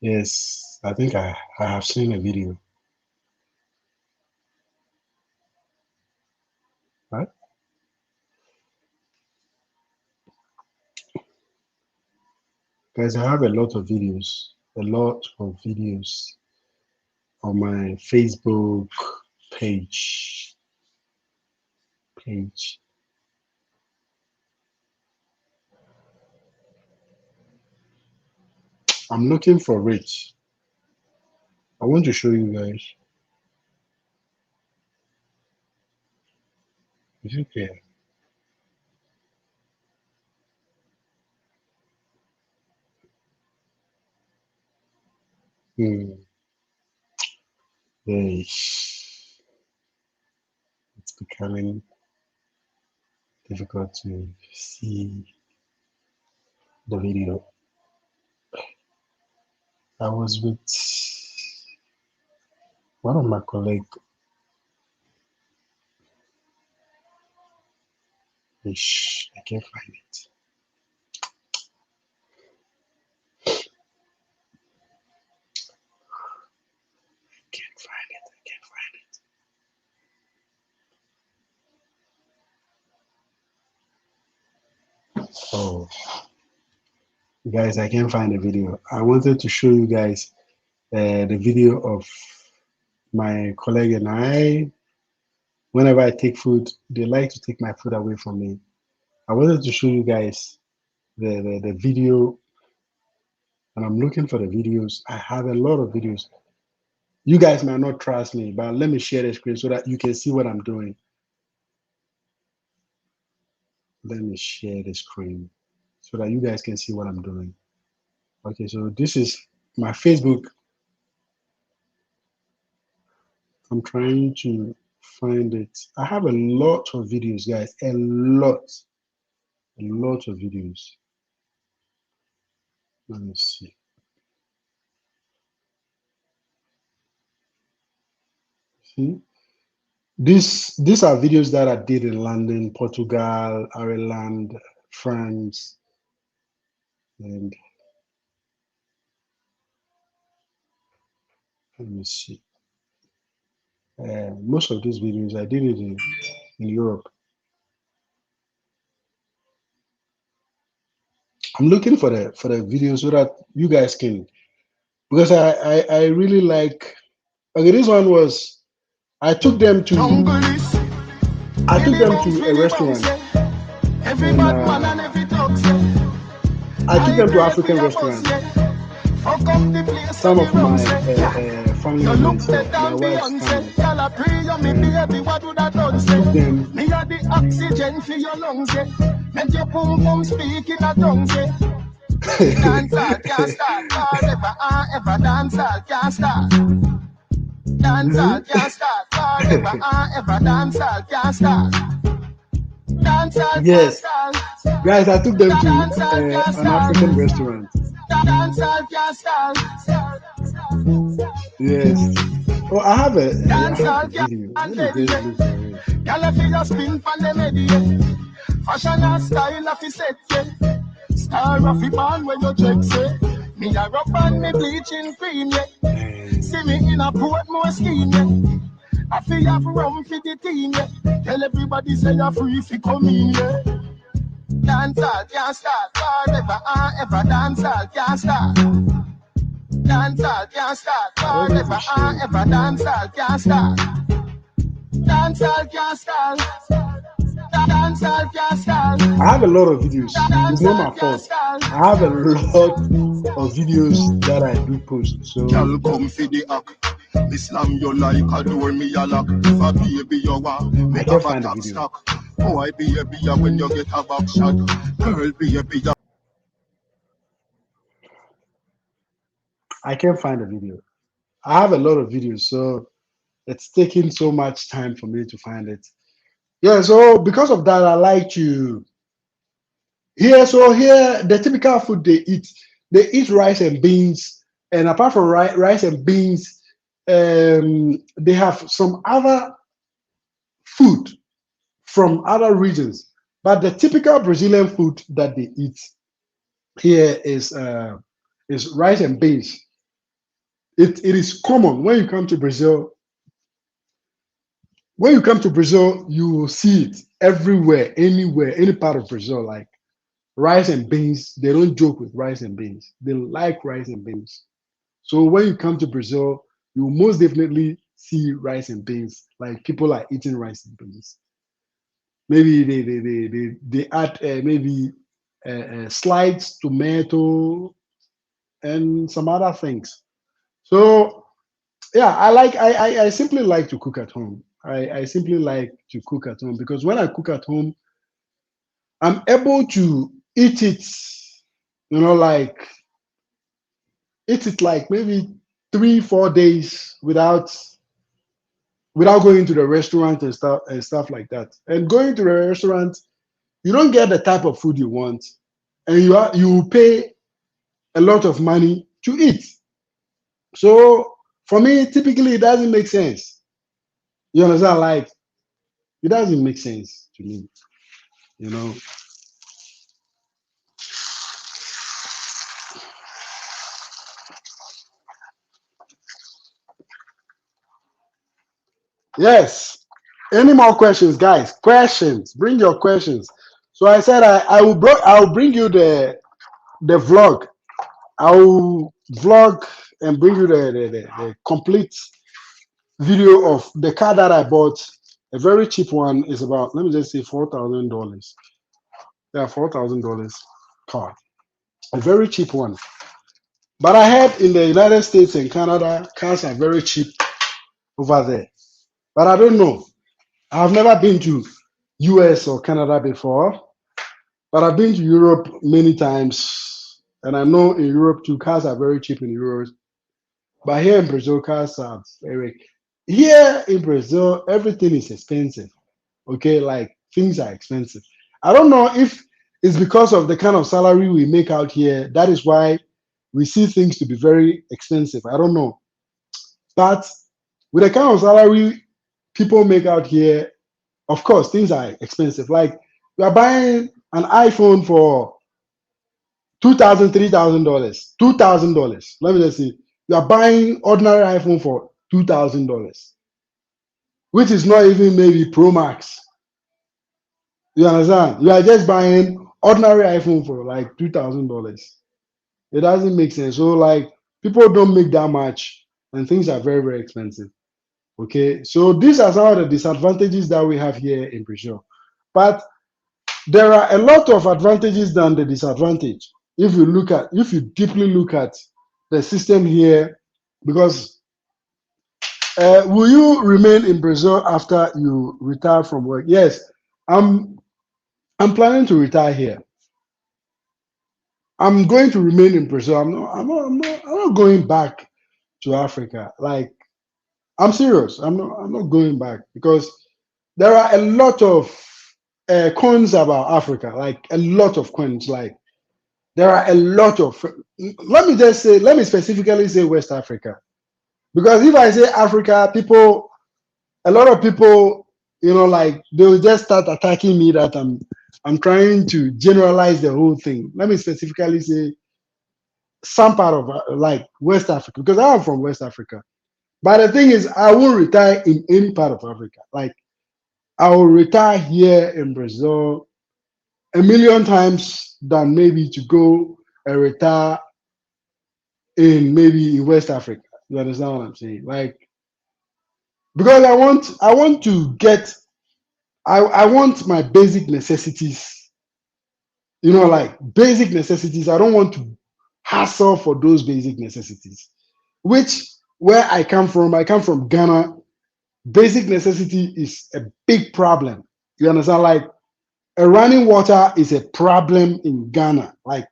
Yes, I think I have seen a video. Right? Guys, I have a lot of videos. A lot of videos on my Facebook page. Page. I'm looking for it. I want to show you guys. Is it here? Hmm. Yes. It's becoming difficult to see the video. I was with one of my colleagues. Ish, I can't find it. Can't find it. I can't find it. Oh, guys, I can't find the video. I wanted to show you guys the video of my colleague and I. Whenever I take food, they like to take my food away from me. I wanted to show you guys the video, and I'm looking for the videos. I have a lot of videos. You guys might not trust me, but let me share the screen so that you can see what I'm doing. Let me share the screen so that you guys can see what I'm doing. Okay, so this is my Facebook. I'm trying to find it. I have a lot of videos, guys. A lot of videos. Let me see. See, these are videos that I did in London, Portugal, Ireland, France, and let me see. Most of these videos I did it in Europe. I'm looking for the video so that you guys can because I really like. Okay, this one was I took them to Jungle is I took Billy them Bounce, to a Billy Bounce, restaurant, yeah. Every and bad man and every dog, yeah. I took I them to break with African a bus, restaurants. yeah. Fuck up the place so Some the of rum my say, yeah. family You look members here, better my than wife's family, Beyonce. Y'all a pray you me and baby, what would I done I say? took them. Me a the oxygen for your lungs, yeah. Make your pum pum speak in a tongue, yeah. Dancehall can't start forever and ever. Dancehall can't start. See? Dancehall can't start forever and ever. Dancehall can't start. Dancehall can't Yes, start. guys, I took them to Dancehall can't an start. African restaurant. Dancehall can't start. Yes. Oh, I have a Dancehall video. can't Let me dead just yet. look for it. Gyal fi your spin pon them head yet. Fashion and style of fi set yet. Star of fi band when you check say. Me a rub on me bleaching cream yet. See me in a Portmore scheme yet. I fi have rum fi the team yet. Tell everybody say you're free fi come in yet. Dancehall can't start forever and ever. Dancehall can't start. Dancehall can't start I don't know if forever it's and showing. ever. Dancehall can't start. Dancehall can't start. Dancehall can't start. I have a lot of videos. It's not my Dancehall can't fault. start. I have a lot of videos that I do post. So Girl, come for the act. Me slam you like a door, me a lock. If a baby you want, me I can't have a find the top video. stock. Boy, baby, ya when you get a back shot. Girl, baby, ya. I can't find the video. I have a lot of videos, so it's taking so much time for me to find it. Yeah, so because of that, I like to here. So here, the typical food they eat rice and beans, and apart from rice and beans, they have some other food from other regions. But the typical Brazilian food that they eat here is rice and beans. It is common when you come to Brazil. When you come to Brazil, you will see it everywhere, anywhere, any part of Brazil. Like rice and beans, they don't joke with rice and beans. They like rice and beans. So when you come to Brazil, you will most definitely see rice and beans. Like people are eating rice and beans. Maybe they add maybe sliced tomato and some other things. So yeah, I simply like to cook at home. I simply like to cook at home because when I cook at home, I'm able to eat it, like eat it like maybe 3 4 days without going to the restaurant and stuff like that. And going to the restaurant, you don't get the type of food you want, and you pay a lot of money to eat. So for me, typically it doesn't make sense. You understand? Like it doesn't make sense to me. You know. Yes. Any more questions, guys? Questions. Bring your questions. So I said I will bring you the vlog. I will vlog and bring you the complete video of the car that I bought. A very cheap one is about, let me just say, $4,000. Yeah, $4,000 car. A very cheap one. But I heard in the United States and Canada, cars are very cheap over there. But I don't know. I've never been to US or Canada before, but I've been to Europe many times. And I know in Europe too, cars are very cheap in Europe. But here in Brazil, cars are very. Here in Brazil, everything is expensive. Okay, like things are expensive. I don't know if it's because of the kind of salary we make out here. That is why we see things to be very expensive. I don't know. But with the kind of salary people make out here, of course, things are expensive. Like you are buying an iPhone for $2,000, $3,000, $2,000. Let me just see. You are buying ordinary iPhone for $2,000, which is not even maybe Pro Max. You understand? You are just buying ordinary iPhone for like $2,000. It doesn't make sense. So like People don't make that much, and things are very, very expensive. Okay, so these are some of the disadvantages that we have here in Brazil. But there are a lot of advantages than the disadvantage. If you deeply look at the system here, because will you remain in Brazil after you retire from work? Yes, I'm. I'm planning to retire here. I'm going to remain in Brazil. I'm not going back to Africa. Like I'm serious. I'm not going back because there are a lot of cons about Africa. Like a lot of cons. Like there are a lot of. Let me specifically say West Africa because if I say Africa, a lot of people, like they'll just start attacking me that I'm trying to generalize the whole thing. Let me specifically say some part of like West Africa because I'm from West Africa. But the thing is, I won't retire in any part of Africa. Like I will retire here in Brazil a million times than maybe to go and retire in maybe in West Africa. You understand what I'm saying? Like because I want to get I want my basic necessities, like basic necessities. I don't want to hassle for those basic necessities, which where I come from Ghana. Basic necessity is a big problem. You understand? Like a running water is a problem in Ghana. Like,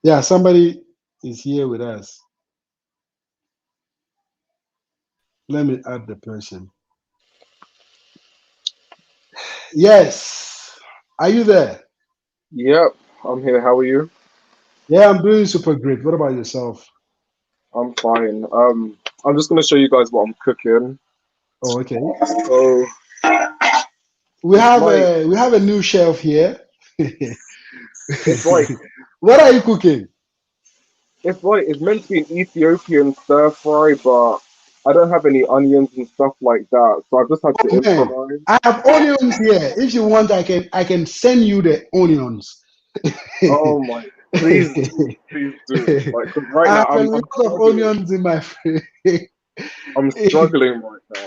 yeah, somebody is here with us. Let me add the person. Yes. Are you there? Yep, I'm here. How are you? Yeah, I'm doing super great. What about yourself? I'm fine. I'm just gonna show you guys what I'm cooking. Oh, okay. So it's like We have a new shelf here. it's like What are you cooking? it's meant to be an Ethiopian stir fry, but I don't have any onions and stuff like that, so I just had to Oh man, improvise. I have onions here. If you want, I can send you the onions. Oh my, please do. Like, 'cause right I now have a lot I'm of struggling. onions in my fridge. I'm struggling right now.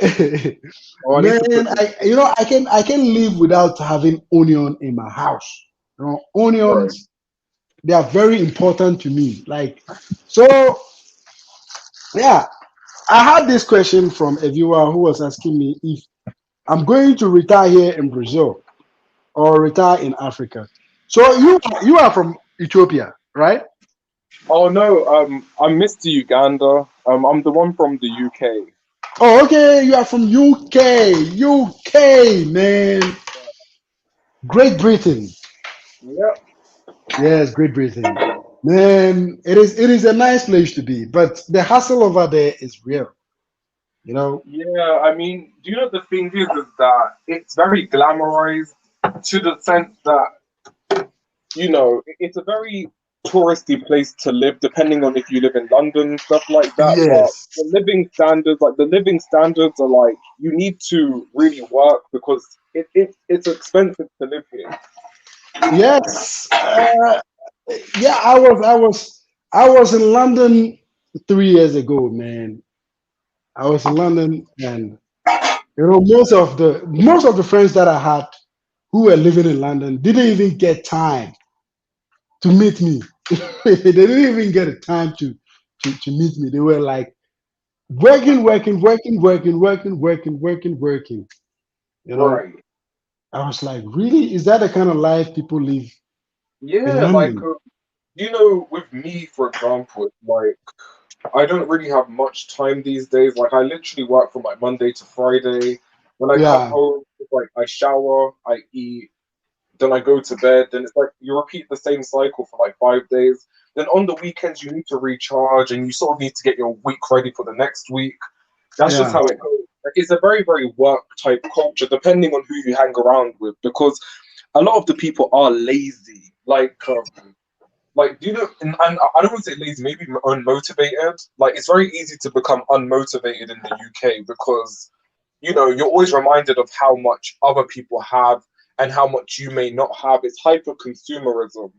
Oh, I need Man, to put this. I can live without having onion in my house. Right. Onions, they are very important to me. Like, so yeah, I had this question from a viewer who was asking me if I'm going to retire here in Brazil or retire in Africa. So you are from Ethiopia, right? Oh no, I missed the Uganda. I'm the one from the UK. Oh, okay, you are from UK. UK, man. Great Britain. Yep. Yes, Great Britain. Man, it is a nice place to be, but the hassle over there is real, you know? Yeah, I mean, do you know the thing is that it's very glamorized to the sense that, it's a very touristy place to live, depending on if you live in London and stuff like that. But Yes. the living standards are like, you need to really work because it's expensive to live here. Yes. Yeah, I was in London 3 years ago, man. I was in London and most of the friends that I had who were living in London didn't even get time to meet me. They didn't even get a time to meet me. They were like working. You know, Right. I was like, really? Is that the kind of life people live in Yeah, like, London? with me, for example, it's like, I don't really have much time these days. Like I literally work from like Monday to Friday. When I come Yeah, home, it's like I shower, I eat, then I go to bed. Then it's like you repeat the same cycle for like 5 days. Then on the weekends you need to recharge and you sort of need to get your week ready for the next week. That's just yeah, how it goes. Like it's a very, very work type culture, depending on who you hang around with, because a lot of the people are lazy. Like, do you know? And I don't want to say lazy, maybe unmotivated. Like, it's very easy to become unmotivated in the UK because you're always reminded of how much other people have and how much you may not have. It's hyper consumerism.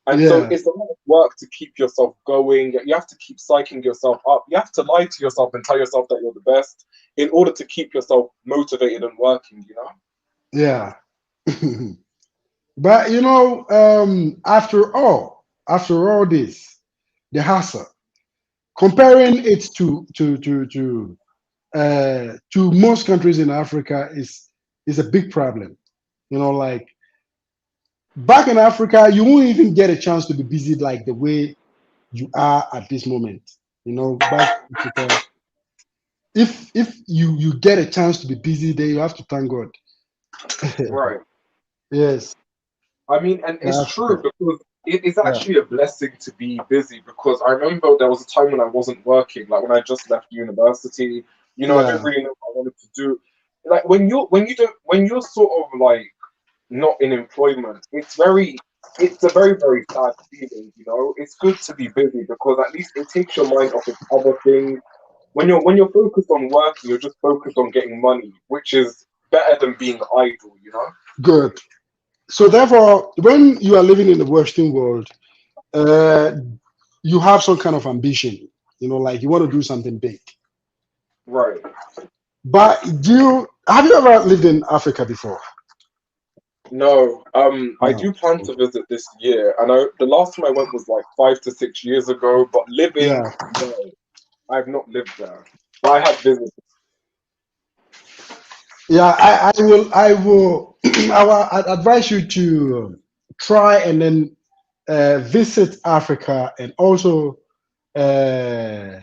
And so Yeah. it's a lot of work to keep yourself going. You have to keep psyching yourself up. You have to lie to yourself and tell yourself that you're the best in order to keep yourself motivated and working, you know? Yeah. But after all this, the hassle, comparing it to most countries in Africa is a big problem. Like back in Africa, you won't even get a chance to be busy like the way you are at this moment. Back in Africa, if you get a chance to be busy there, you have to thank God. Right. Yes, I mean, and in it's true Africa. because it is Yeah, actually a blessing to be busy because I remember there was a time when I wasn't working, like when I just left university, I didn't yeah, really know what I wanted to do. Like when you're sort of like not in employment, it's a very, very sad feeling. It's good to be busy because at least it takes your mind off of other things. When you're focused on working, you're just focused on getting money, which is better than being idle. good. So therefore, when you are living in the Western world, uh, you have some kind of ambition. Like you want to do something big. Right. But have you ever lived in Africa before? No, I No. do plan to visit this year, and the last time I went was like 5 to 6 years ago. But living, Yeah. no, I've not lived there, but I have visited. Yeah, I will I'd advise you to try and then visit Africa, and also uh,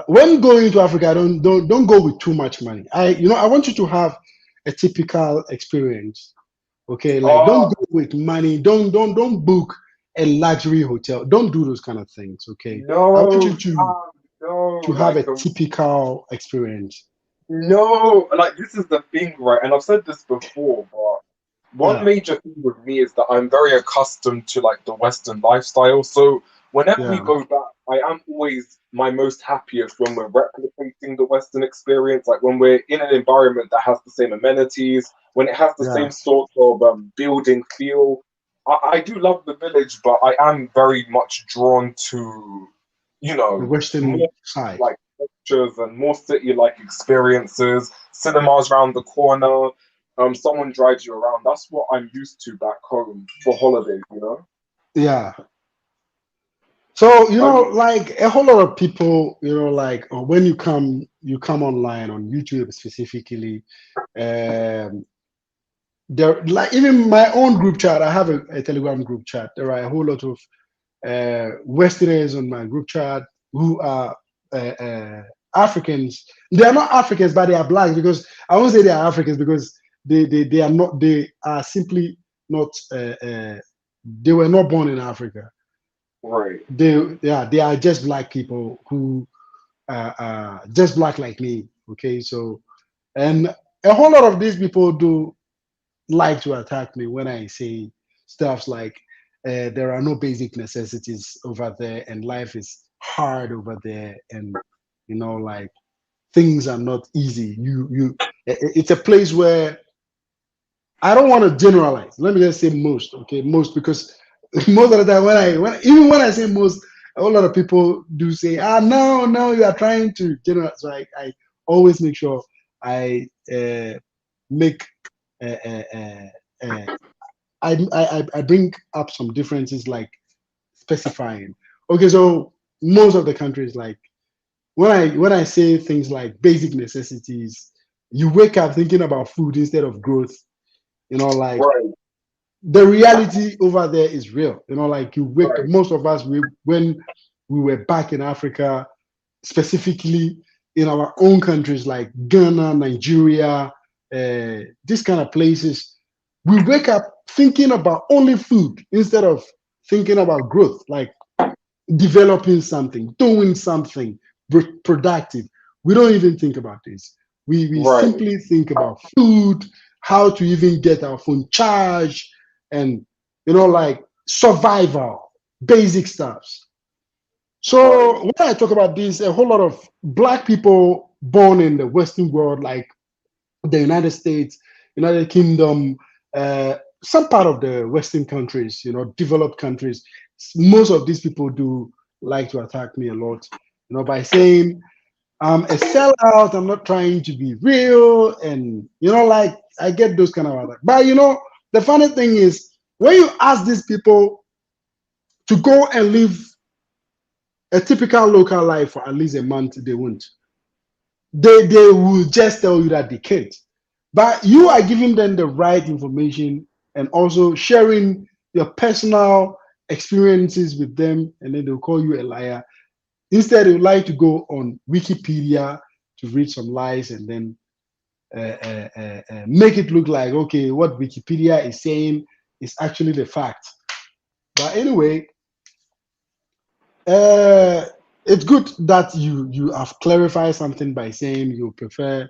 when going to Africa, don't go with too much money. I want you to have a typical experience. Okay, like don't Oh go with money. Don't book a luxury hotel. Don't do those kind of things. Okay, I want you no, to no, have like a typical experience. no, like this is the thing, right? And I've said this before, but one Yeah, major thing with me is that I'm very accustomed to like the Western lifestyle. So whenever we yeah, go back, I am always my most happiest when we're replicating the Western experience, like when we're in an environment that has the same amenities, when it has the yeah. same sort of building feel. I do love the village, but I am very much drawn to, The more Western side. like pictures and more city-like experiences, cinemas around the corner. Someone drives you around. That's what I'm used to back home for holidays. Yeah. So, I mean, like a whole lot of people, like when you come online on YouTube specifically, um, there, like even my own group chat, I have a Telegram group chat. There are a whole lot of Westerners on my group chat who are Africans. They are not Africans, but they are black, because I won't say they are Africans because they are not. They are simply not. They were not born in Africa. right, They are just black people who just black like me. Okay, so, and a whole lot of these people do like to attack me when I say stuff like there are no basic necessities over there, and life is hard over there, and like things are not easy. It's a place where I don't want to generalize. Let me just say most, okay, most, because most of the time when I say most, a whole lot of people do say, no, no, you are trying to generalize. So I always make sure I make uh, uh, uh, uh, I bring up some differences, like specifying. Okay, so most of the countries, like when I say things like basic necessities, you wake up thinking about food instead of growth. Like right, the reality over there is real. Like right, most of us, when we were back in Africa, specifically in our own countries like Ghana, Nigeria, these kind of places, we wake up thinking about only food instead of thinking about growth, like developing something, doing something productive. We don't even think about this. We right, simply think about food, how to even get our phone charged, and like survival, basic stuffs. right, So when I talk about this, a whole lot of black people born in the Western world, like the United States, United Kingdom, some part of the Western countries, developed countries, most of these people do like to attack me a lot, by saying I'm a sellout. I'm not trying to be real, and like I get those kind of attacks. But the funny thing is, when you ask these people to go and live a typical local life for at least a month, they won't. They will just tell you that they can't. But you are giving them the right information and also sharing your personal experiences with them, and then they'll call you a liar. Instead, they would like to go on Wikipedia to read some lies and then make it look like, okay, what Wikipedia is saying is actually the fact. But anyway, uh, it's good that you have clarified something by saying you prefer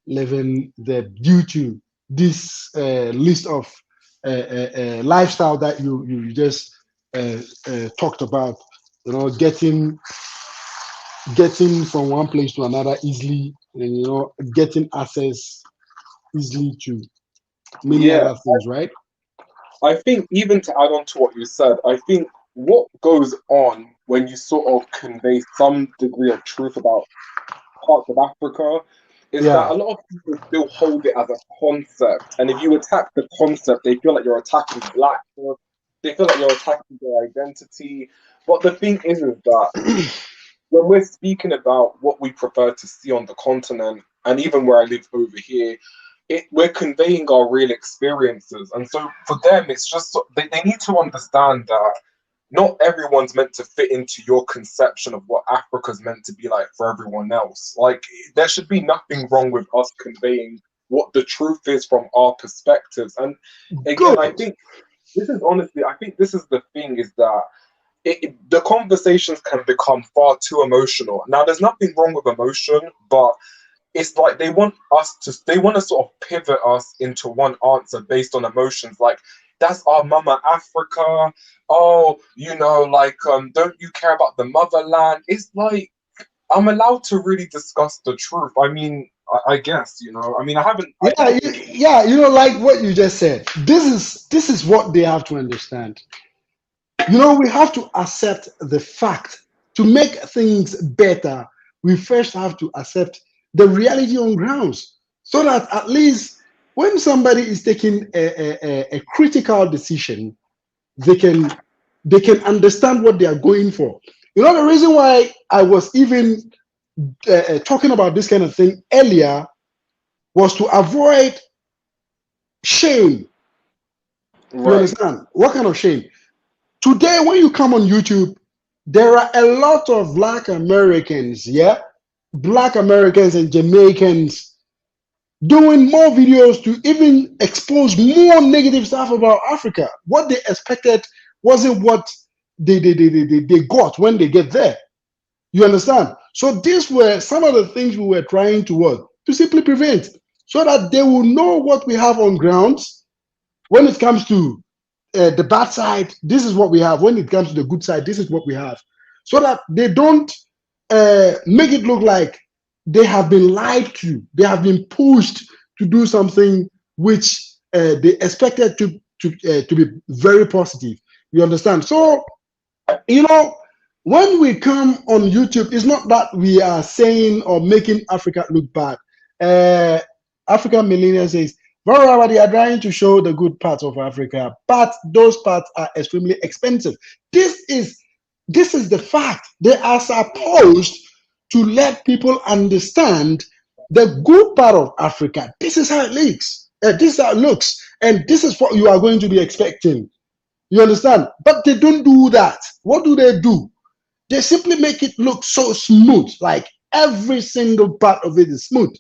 living there due to this list of lifestyle that you just talked about. Getting from one place to another easily, and getting access easily to many Yeah, other things, right? I think even to add on to what you said, I think what goes on when you sort of convey some degree of truth about parts of Africa is that Yeah, a lot of people still hold it as a concept. And if you attack the concept, they feel like you're attacking black people. They feel like you're attacking their identity. But the thing is that when we're speaking about what we prefer to see on the continent, and even where I live over here, we're conveying our real experiences. And so for them, it's just they need to understand that not everyone's meant to fit into your conception of what Africa's meant to be like for everyone else. Like, there should be nothing wrong with us conveying what the truth is from our perspectives. And again, I good. think this is honestly, I think this is the thing is that the conversations can become far too emotional. Now, there's nothing wrong with emotion, but it's like they want to sort of pivot us into one answer based on emotions. Like, that's our mama Africa. Oh, like, don't you care about the motherland? It's like, I'm allowed to really discuss the truth. I mean, I guess, I mean, I Yeah, don't think. yeah, like what you just said. This is what they have to understand. We have to accept the fact. To make things better, we first have to accept the reality on grounds, so that at least when somebody is taking a critical decision, they can understand what they are going for. The reason why I was even talking about this kind of thing earlier was to avoid shame. You Right. understand? What kind of shame? Today, when you come on YouTube, there are a lot of Black Americans, yeah, Black Americans and Jamaicans doing more videos to even expose more negative stuff about Africa. What they expected wasn't what they got when they get there. You understand? So these were some of the things we were trying to work to simply prevent, so that they will know what we have on grounds when it comes to the bad side. This is what we have. When it comes to the good side, this is what we have, so that they don't make it look like they have been lied to, they have been pushed to do something which they expected to be very positive. You understand? So you know when we come on YouTube, it's not that we are saying or making Africa look bad. uh African Millennial says, Vanraba, they are trying to show the good parts of Africa, but those parts are extremely expensive. This is this is the fact. They are supposed to let people understand the good part of Africa. This is how it looks. This is how it looks, and this is what you are going to be expecting. You understand? But they don't do that. What do? They simply make it look so smooth, like every single part of it is smooth.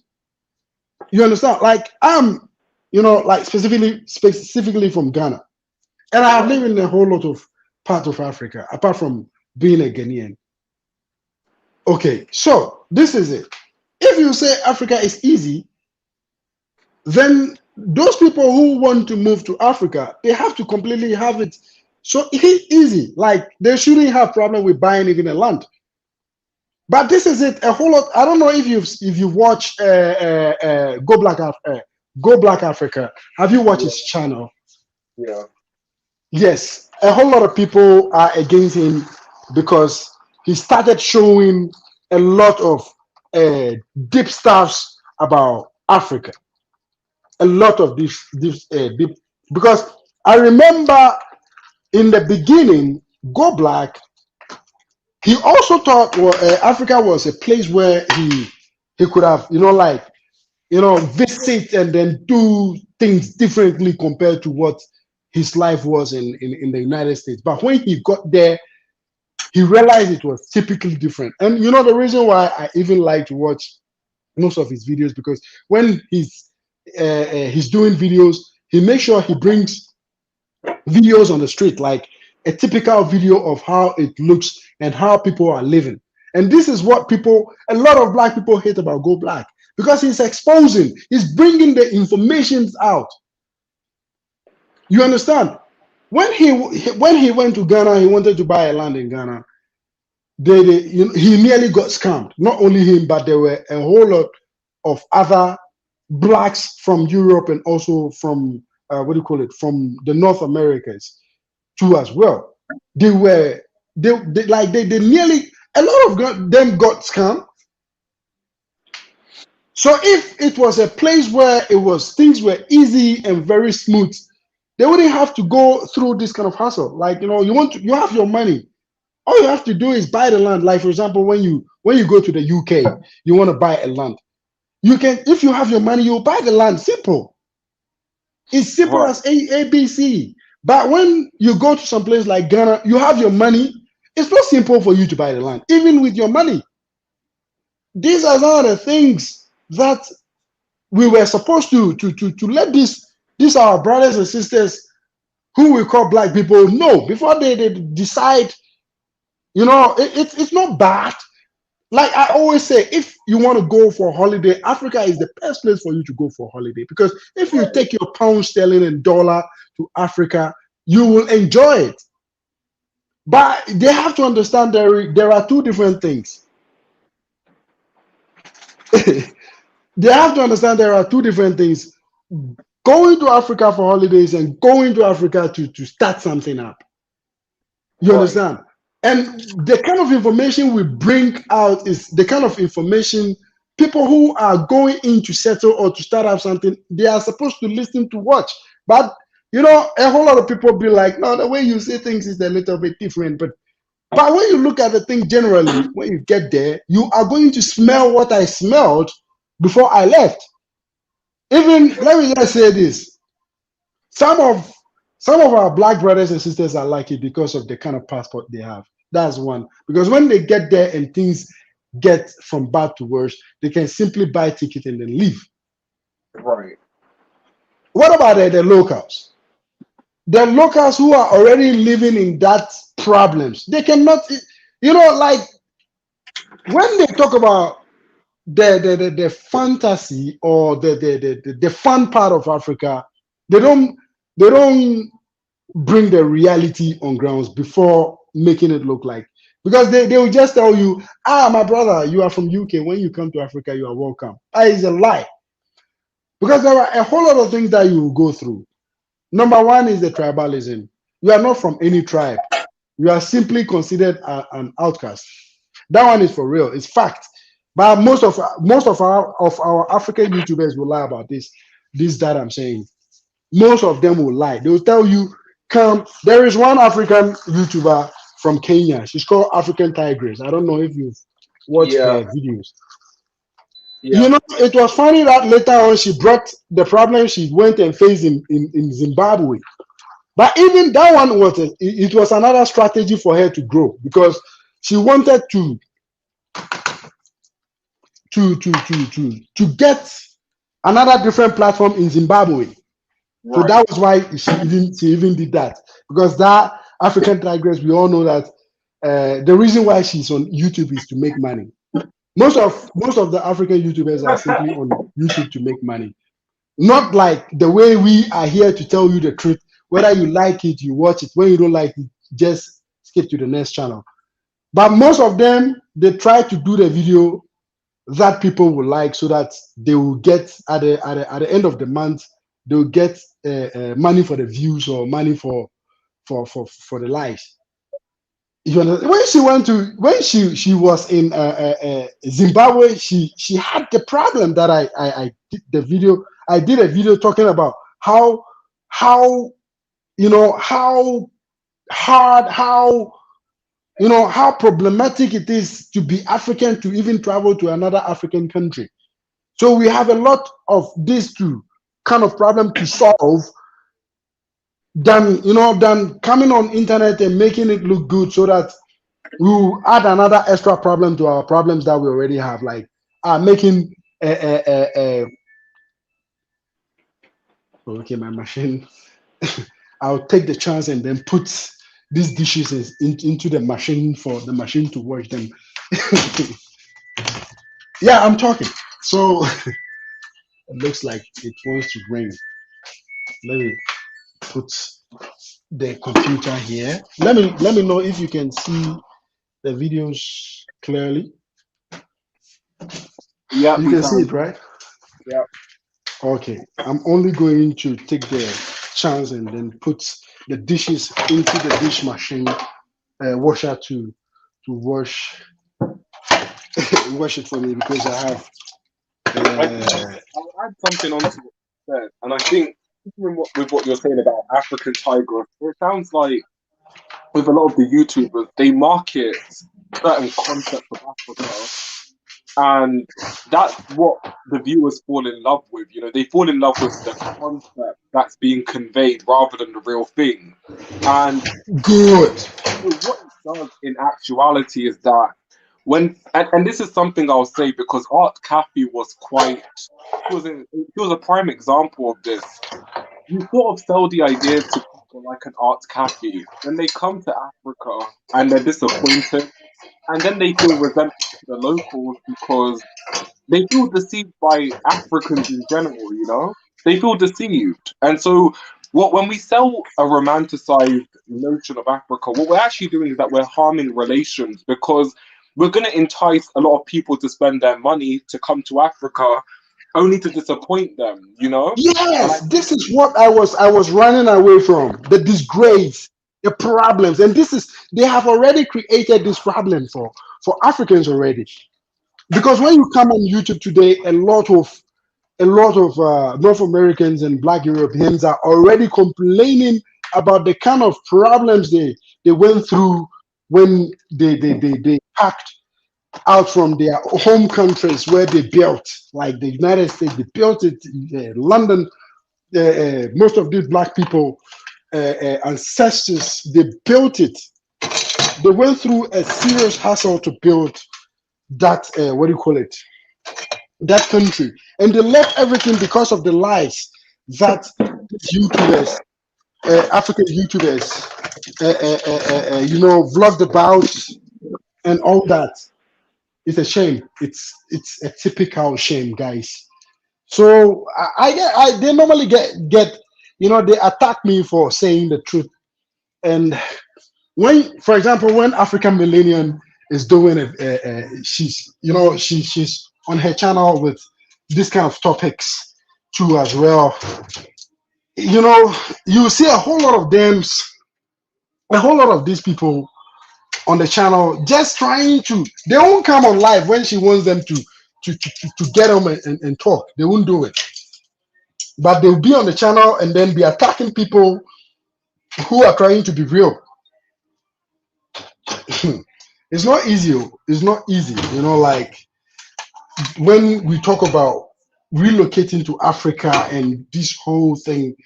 You understand? Like like specifically from Ghana, and I have lived in a whole lot of part of Africa, apart from being a Ghanaian. Okay, so this is it. If you say Africa is easy, then those people who want to move to Africa, they have to completely have it so easy. Like they shouldn't have problem with buying even a land. But this is it. A whole lot. I don't know if you watch Go Black Africa. Have you watched his channel? Yeah. Yes, a whole lot of people are against him because he started showing a lot of uh, deep stuffs about Africa. A lot of deep, because I remember in the beginning, Go Black, he also thought well, Africa was a place where he could have, like, visit and then do things differently compared to what his life was in the United States. But when he got there, he realized it was typically different. And the reason why I even like to watch most of his videos, because when he's doing videos, he makes sure he brings videos on the street, like a typical video of how it looks and how people are living. And this is what a lot of black people hate about Go Black, because he's bringing the information out. You understand? When he went to Ghana, he wanted to buy a land in Ghana. He nearly got scammed. Not only him, but there were a whole lot of other blacks from Europe and also from what do you call it, from the North Americas too as well. They were they nearly, a lot of them got scammed. So if it was a place where things were easy and very smooth, they wouldn't have to go through this kind of hassle. Like, you have your money. All you have to do is buy the land. Like, for example, when you go to the UK, you want to buy a land. You can, if you have your money, you buy the land. Simple. It's simple Right. as ABC. But when you go to some place like Ghana, you have your money. It's not simple for you to buy the land, even with your money. These are some of the things that we were supposed to let these our brothers and sisters who we call black people know before they decide. It's not bad. Like I always say, if you want to go for a holiday, Africa is the best place for you to go for a holiday, because if you Right. take your pound sterling and dollar to Africa, you will enjoy it. But they have to understand there are two different things. They have to understand there are two different things. Going to Africa for holidays and going to Africa to start something up. You Right. understand? And the kind of information we bring out is the kind of information people who are going in to settle or to start up something, they are supposed to listen to watch. But a whole lot of people be like, no, the way you say things is a little bit different. But when you look at the thing generally, when you get there, you are going to smell what I smelled before I left. Even let me just say this. Some of some of our black brothers and sisters are lucky because of the kind of passport they have. That's one. Because when they get there and things get from bad to worse, they can simply buy a ticket and then leave. Right. What about the locals? The locals who are already living in that problems, they cannot, like when they talk about the fantasy or the fun part of Africa, they don't bring the reality on grounds before making it look like, because they will just tell you, my brother, you are from UK, when you come to Africa you are welcome. That is a lie, because there are a whole lot of things that you will go through. Number one is the tribalism. You are not from any tribe, you are simply considered an outcast. That one is for real, it's fact. But most of our African YouTubers will lie about this that I'm saying. Most of them will lie. They will tell you, come. There is one African YouTuber from Kenya. She's called African Tigress. I don't know if you've watched Yeah. her videos. Yeah. It was funny that later on she brought the problem she went and faced in Zimbabwe. But even that one it was another strategy for her to grow, because she wanted to get another different platform in Zimbabwe. So Right. that was why she even did that, because that African Tigress, we all know that the reason why she's on YouTube is to make money. Most of the African YouTubers are simply on YouTube to make money, not like the way we are here to tell you the truth. Whether you like it, you watch it. When you don't like it, just skip to the next channel. But most of them, they try to do the video that people will like, so that they will get at the end of the month, they will get money for the views or money for the likes. You understand? When she went to when she was in Zimbabwe, she had the problem that I did the video. I did a video talking about how how hard how problematic it is to be African to even travel to another African country. So we have a lot of these two kind of problem to solve than than coming on internet and making it look good so that we will add another extra problem to our problems that we already have, like making okay, my machine. I'll take the chance and then put these dishes into the machine for the machine to wash them. Yeah, I'm talking. So it looks like it wants to rain. Let me put the computer here. Let me know if you can see the videos clearly. Yeah, You we can see can. it, right? Yeah. Okay. I'm only going to take the chance and then put the dishes into the dish machine washer to wash it for me because I have I think I'll add something onto what you said, and I think with what you're saying about African tiger, it sounds like with a lot of the YouTubers, they market certain concepts of Africa, and that's what the viewers fall in love with. You know, they fall in love with the concept that's being conveyed rather than the real thing. And good. so what it does in actuality is that and this is something I'll say because Art Cafe was quite he was a prime example of this. You sort of sell the idea to people like an art cafe, then they come to Africa and they're disappointed, and then they feel resentful to the locals because they feel deceived by Africans in general, you know? They feel deceived. And so when we sell a romanticized notion of Africa, what we're actually doing is that we're harming relations because we're gonna entice a lot of people to spend their money to come to Africa only to disappoint them, you know? And I Yes, think this is what I was running away from. The disgrace, the problems, and this is they have already created this problem for Africans already. Because when you come on YouTube today, a lot of North Americans and Black Europeans are already complaining about the kind of problems they went through when they packed out from their home countries where they built, like the United States, they built it, London. Most of these Black people, ancestors, they built it. They went through a serious hassle to build that. What do you call it? That country, and they left everything because of the lies that these YouTubers, African YouTubers, vlogged about and all that. It's a shame. It's a typical shame, guys. So they normally get they attack me for saying the truth. And when, for example, when African Millennium is doing it, she's on her channel with this kind of topics too as well. You see a whole lot of them, a whole lot of these people on the channel just trying to. They won't come on live when she wants them to get them and talk. They won't do it, but they'll be on the channel and then be attacking people who are trying to be real. It's not easy. It's not easy. Like when we talk about relocating to Africa and this whole thing,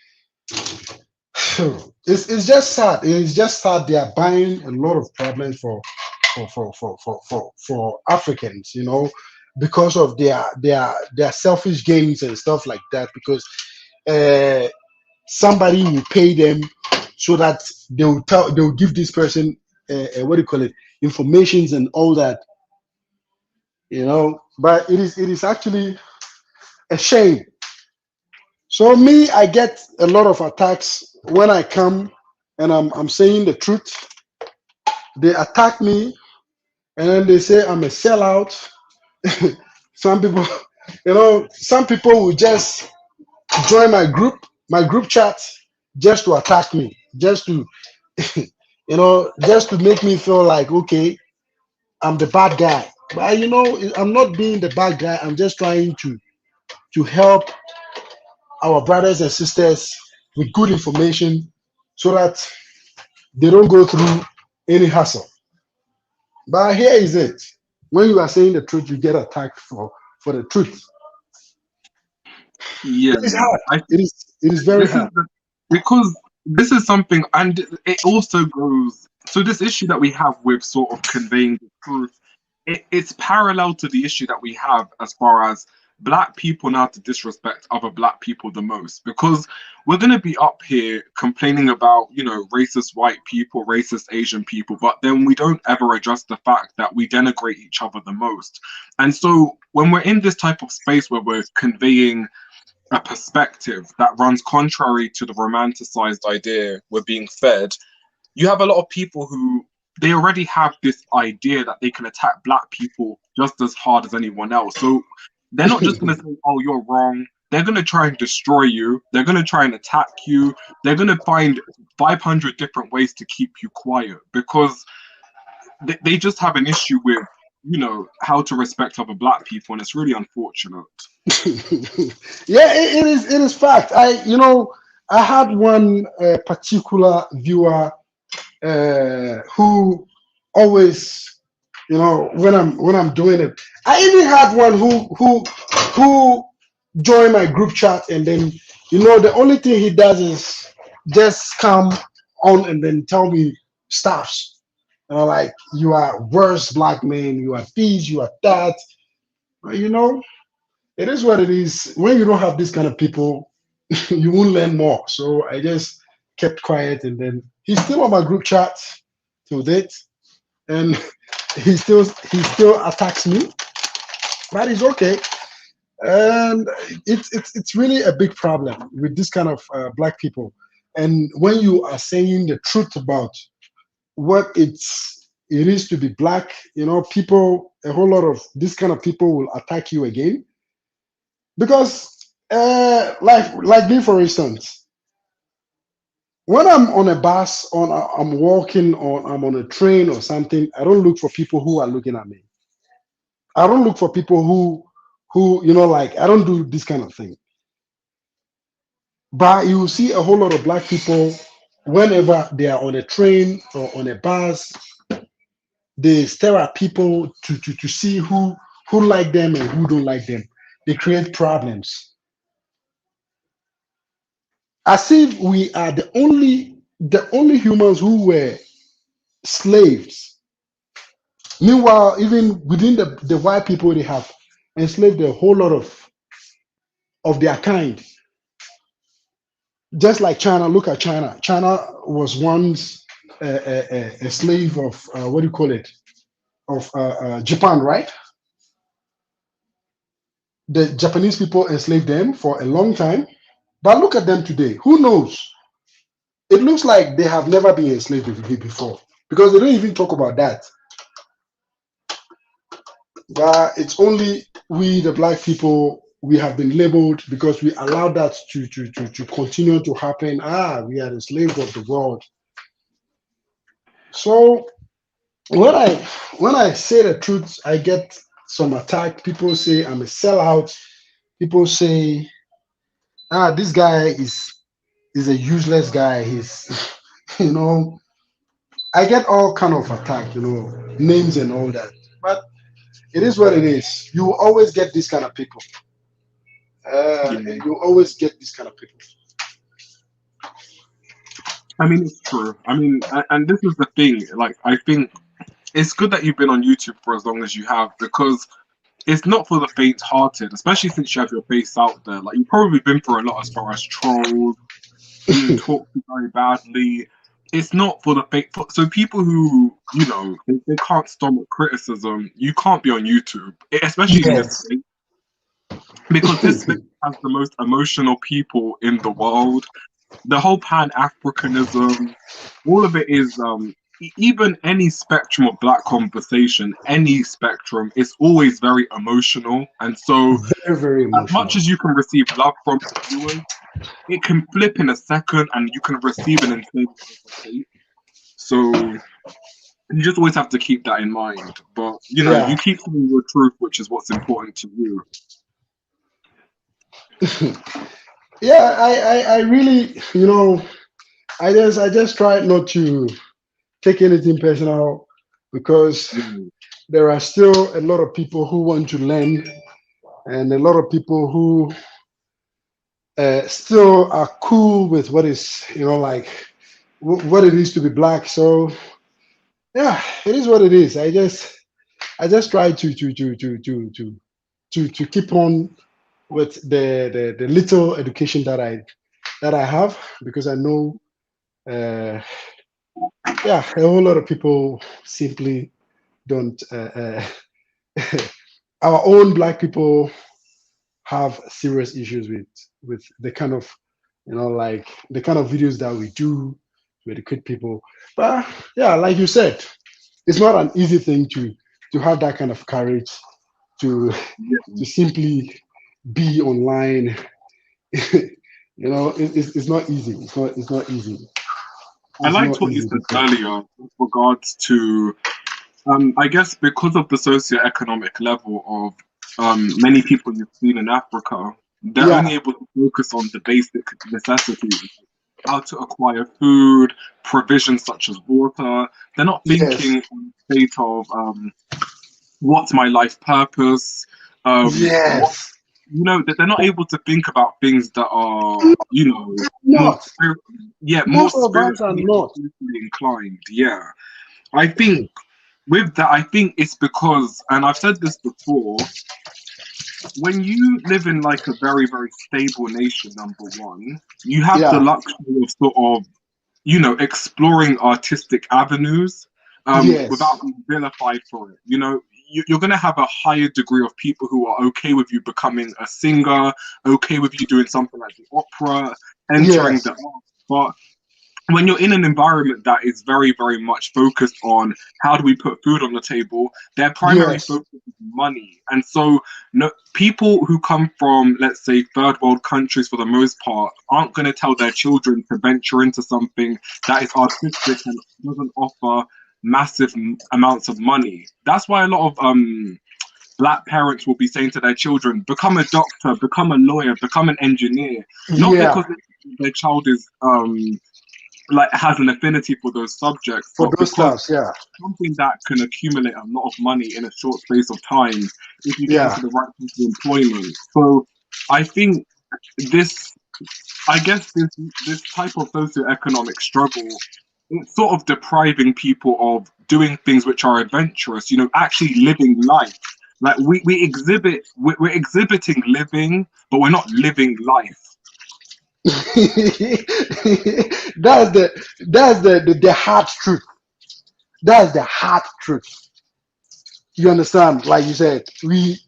it's just sad. It's just sad. They are buying a lot of problems for Africans, because of their selfish gains and stuff like that. Because uh, somebody will pay them so that they will give this person what do you call it, informations and all that. But it is actually a shame. So me, I get a lot of attacks when I come and I'm saying the truth. They attack me and then they say I'm a sellout. Some people, some people will just join my group my group chat just to attack me, just to just to make me feel like okay, I'm the bad guy. But I'm not being the bad guy. I'm just trying to help our brothers and sisters with good information so that they don't go through any hassle. But here is it. When you are saying the truth, you get attacked for the truth. Yeah, It is hard. I It is very this is hard. the because this is something, and it also goes. So this issue that we have with sort of conveying the truth, it's parallel to the issue that we have as far as black people now to disrespect other black people the most, because we're going to be up here complaining about racist white people, racist Asian people, but then we don't ever address the fact that we denigrate each other the most. And so when we're in this type of space where we're conveying a perspective that runs contrary to the romanticized idea we're being fed, you have a lot of people who they already have this idea that they can attack black people just as hard as anyone else. So they're not just going to say, oh, you're wrong. They're going to try and destroy you. They're going to try and attack you. They're going to find 500 different ways to keep you quiet because they just have an issue with, how to respect other black people. And it's really unfortunate. Yeah, it is fact. I had one particular viewer who always, when I'm doing it. I even had one who joined my group chat, and then the only thing he does is just come on and then tell me stuffs. Like you are worse black man, you are this, you are that. But, it is what it is. When you don't have this kind of people, you won't learn more. So I just kept quiet, and then he's still on my group chat to date, and he still attacks me, but it's okay. And it's really a big problem with this kind of black people. And when you are saying the truth about what it is to be black, people, a whole lot of this kind of people will attack you again because like me, for instance, when I'm on a bus, I'm walking, or I'm on a train or something, I don't look for people who are looking at me. I don't look for people who like, I don't do this kind of thing. But you see a whole lot of black people whenever they are on a train or on a bus, they stare at people to see who like them and who don't like them. They create problems as if we are the only humans who were slaves. Meanwhile, even within the white people, they have enslaved a whole lot of their kind. Just like China, look at China. China was once a slave of what do you call it? Of Japan, right? The Japanese people enslaved them for a long time. But look at them today. Who knows? It looks like they have never been enslaved before because they don't even talk about that. But it's only we, the black people, we have been labeled because we allowed that to continue to happen. We are the slaves of the world. So when I say the truth, I get some attack. People say I'm a sellout. People say, this guy is a useless guy. He's you know, I get all kind of attack, names and all that. But it is what it is. You will always get this kind of people. Yeah. You always get this kind of people. I mean, it's true. I mean, and this is the thing. Like, I think it's good that you've been on YouTube for as long as you have because it's not for the faint-hearted, especially since you have your face out there. Like, you've probably been through a lot as far as trolls, being talked to very badly. It's not for the faint. So people who they can't stomach criticism, you can't be on YouTube, especially in this Yes. space, because this space has the most emotional people in the world. The whole Pan Africanism, all of it is even any spectrum of black conversation, any spectrum is always very emotional. And so Very, very as much emotional. as you can receive love from viewers, it can flip in a second, and you can receive an insane amount of hate. So you just always have to keep that in mind. But you Yeah. keep saying your truth, which is what's important to you. Yeah, I really, I just try not to take anything personal because Mm. there are still a lot of people who want to learn and a lot of people who still are cool with what is, like what it is to be black. So yeah, it is what it is. I just try to keep on with the little education that I have because I know yeah, a whole lot of people simply don't. Our own black people have serious issues with the kind of like the kind of videos that we do to educate people. But yeah, like you said, it's not an easy thing to have that kind of courage to Yeah. to simply be online. It's not easy. It's not easy. I It's liked not what you easy said because earlier with regards to, I guess, because of the socioeconomic level of many people you've seen in Africa, they're only yeah, able to focus on the basic necessities, how to acquire food, provisions such as water. They're not yes, thinking on the state of what's my life purpose, what yes, that they're not able to think about things that are more not. more Most of us are spiritually and not. spiritually inclined. Yeah, I think with that, I think it's because, and I've said this before, when you live in like a very, very stable nation, number one, you have the Yeah. luxury of sort of, exploring artistic avenues Yes. without being vilified for it. You're going to have a higher degree of people who are okay with you becoming a singer, okay with you doing something like the opera, entering Yes. the arts. But when you're in an environment that is very, very much focused on how do we put food on the table, their primary Yes. focus is money. And so, no, people who come from, let's say, third world countries for the most part aren't going to tell their children to venture into something that is artistic and doesn't offer massive amounts of money. That's why a lot of black parents will be saying to their children, become a doctor, become a lawyer, become an engineer, not Yeah. because their child is like has an affinity for those subjects, For but those because stuffs. Yeah. something that can accumulate a lot of money in a short space of time if you get Yeah. into the right piece of employment. So I think this, I guess this type of socioeconomic struggle, it's sort of depriving people of doing things which are adventurous, actually living life. Like we're exhibiting living, but we're not living life. that's the hard truth. That's the hard truth. You understand? Like you said, we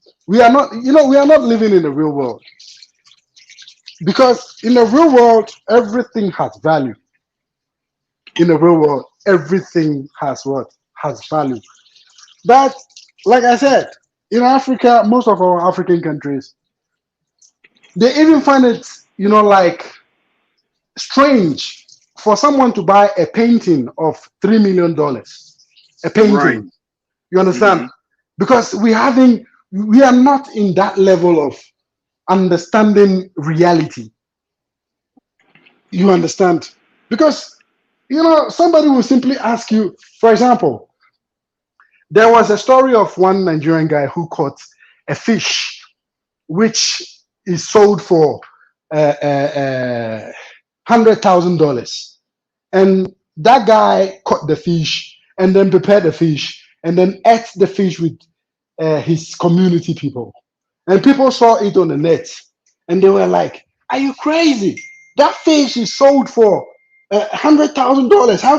are not. We are not living in the real world because in the real world everything has value. In the real world, everything has value. But like I said, in Africa, most of our African countries, they even find it, like strange for someone to buy a painting of $3 million. A Right. painting. You understand? Hmm. Because we are not in that level of understanding reality. You understand? Because somebody will simply ask you, for example, there was a story of one Nigerian guy who caught a fish which is sold for $100,000. And that guy caught the fish and then prepared the fish and then ate the fish with his community people. And people saw it on the net and they were like, "Are you crazy? That fish is sold for $100,000. How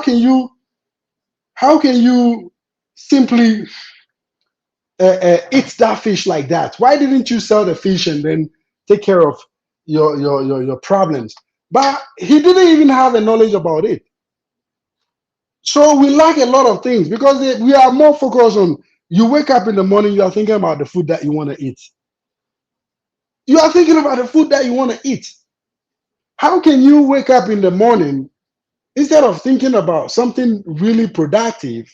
can you simply eat that fish like that? Why didn't you sell the fish and then take care of your problems?" But he didn't even have a knowledge about it. So we lack a lot of things because we are more focused on you wake up in the morning, you are thinking about the food that you want to eat. You are thinking about the food that you want to eat. How can you wake up in the morning instead of thinking about something really productive,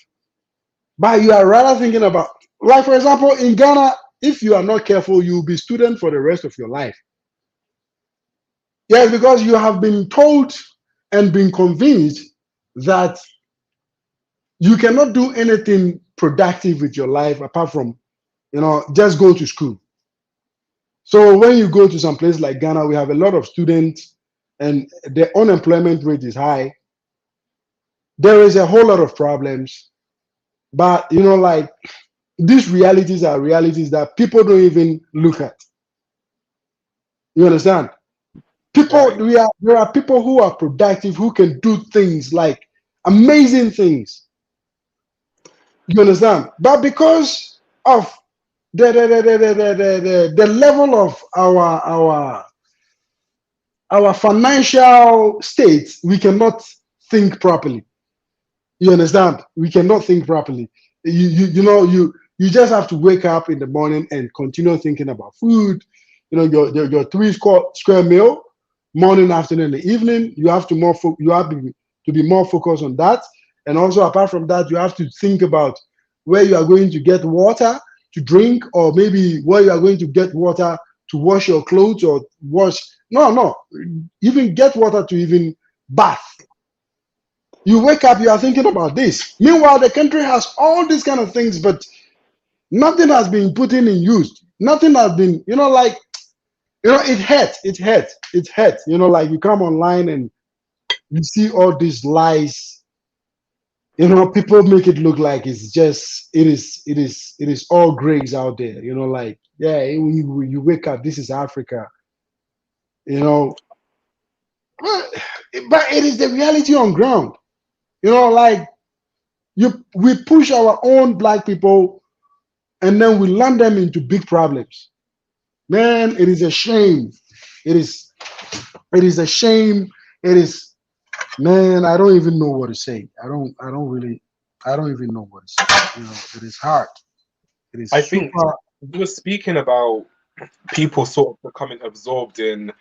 but you are rather thinking about, like for example, in Ghana, if you are not careful, you'll be student for the rest of your life. Yes, because you have been told and been convinced that you cannot do anything productive with your life apart from, just go to school. So when you go to some place like Ghana, we have a lot of students and the unemployment rate is high. There is a whole lot of problems, but like these realities are realities that people don't even look at. You understand? People, Right. there are people who are productive who can do things like amazing things. You understand? But because of the level of our financial state, we cannot think properly. You understand? We cannot think properly. You just have to wake up in the morning and continue thinking about food. Your three square meal, morning, afternoon, and evening. You have to to be more focused on that. And also, apart from that, you have to think about where you are going to get water to drink, or maybe where you are going to get water to wash your clothes or wash. No, no, even get water to even bath. You wake up, you are thinking about this. Meanwhile, the country has all these kind of things, but nothing has been put in use. Nothing has been, it hurts. It hurts. It hurts. Like you come online and you see all these lies. People make it look like it is all grays out there. Like, yeah, you wake up, this is Africa. You know, but it is the reality on ground. Like we push our own black people and then we land them into big problems. Man, it is a shame. It is a shame. It is, man, I don't even know what to say. I don't even know what to say. It is hard. It is I think super. you were speaking about people sort of becoming absorbed in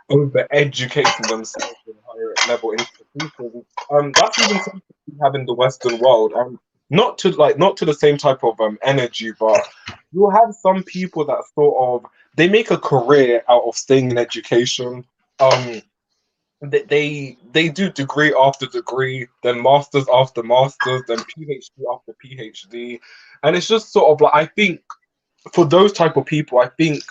over educating themselves in higher level institutions. That's even something we have in the Western world. Not to the same type of energy, but you'll have some people that sort of they make a career out of staying in education. Um, they do degree after degree, then masters after masters, then PhD after PhD, and it's just sort of like I think for those type of people, I think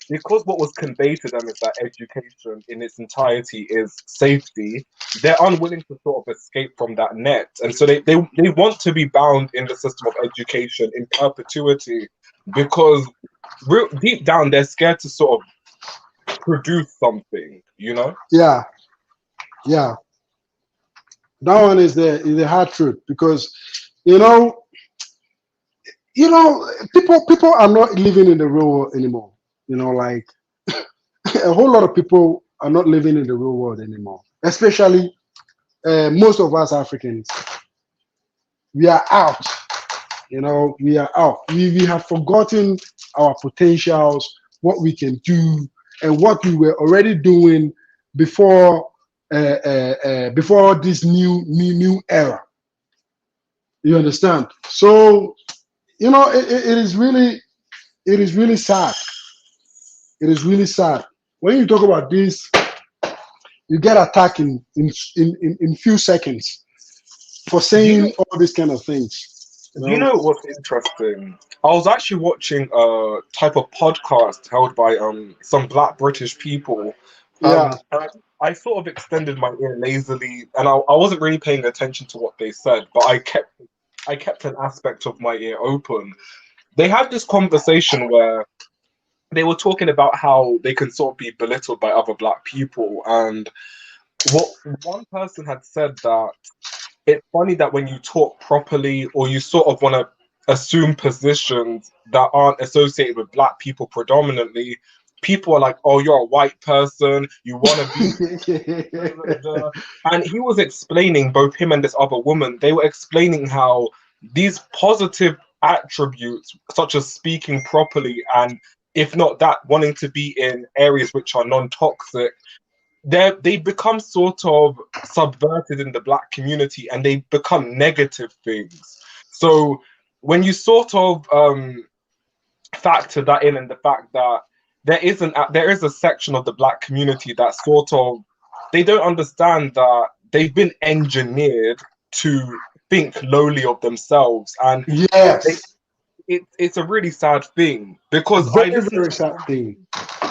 because what was conveyed to them is that education in its entirety is safety, they're unwilling to sort of escape from that net. And so they want to be bound in the system of education in perpetuity because real deep down they're scared to sort of produce something, you know? Yeah, yeah. That one is the hard truth because you know, people are not living in the real world anymore. Like a whole lot of people are not living in the real world anymore. Especially most of us Africans, we are out. We are out. We have forgotten our potentials, what we can do, and what we were already doing before before this new era. You understand? So it is really sad. It is really sad when you talk about this. You get attacked in few seconds for Do you know saying all these kind of things. do you know what's interesting? I was actually watching a type of podcast held by some black British people. Yeah, And I sort of extended my ear lazily and I wasn't really paying attention to what they said, but I kept an aspect of my ear open. They had this conversation where they were talking about how they can sort of be belittled by other black people. And what one person had said that it's funny that when you talk properly or you sort of want to assume positions that aren't associated with black people predominantly, people are like, oh, you're a white person, you want to be. Da, da, da, da. And he was explaining, both him and this other woman, they were explaining how these positive attributes, such as speaking properly and if not that, wanting to be in areas which are non toxic, they become sort of subverted in the black community, and they become negative things. So when you sort of factor that in, and the fact that there is a section of the black community that sort of, they don't understand that they've been engineered to think lowly of themselves, and they, Yes, it's a really sad thing, because I very, listened to very sad thing.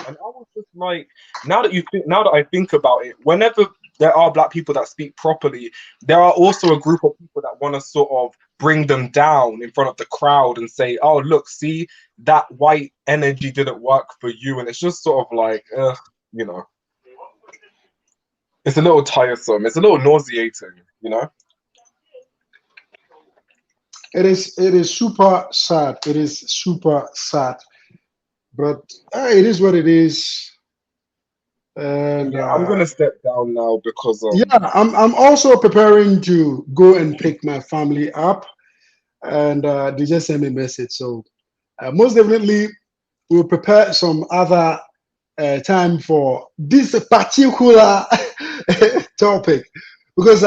and I was just like, now that I think about it, whenever there are black people that speak properly, there are also a group of people that want to sort of bring them down in front of the crowd and say, "Oh, look, see, that white energy didn't work for you," and it's just sort of like, you know, it's a little tiresome, it's a little nauseating, you know. It is super sad. It is super sad. But it is what it is. And Yeah, I'm gonna step down now because yeah, I'm also preparing to go and pick my family up, and they just sent me a message. So most definitely, we'll prepare some other time for this particular topic, because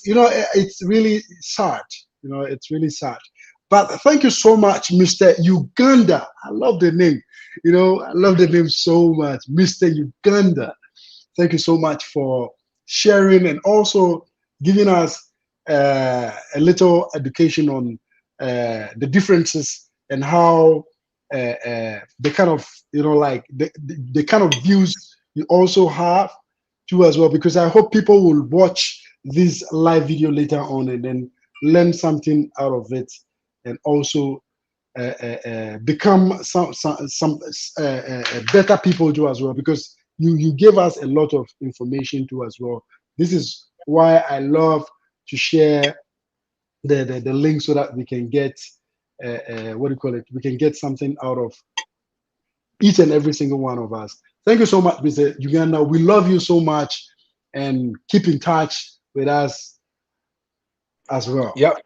you know, it's really sad. You know, it's really sad. But thank you so much, Mr. Uganda. I love the name. You know, I love the name so much, Mr. Uganda. Thank you so much for sharing and also giving us a little education on the differences and how the kind of, you know, like the kind of views you also have too as well. Because I hope people will watch this live video later on and then learn something out of it, and also become some better people too as well, because you gave us a lot of information too as well. This is why I love to share the link, so that we can get what do you call it, we can get something out of each and every single one of us. Thank you so much, Mr. Uganda. We love you so much, and keep in touch with us as well. yep,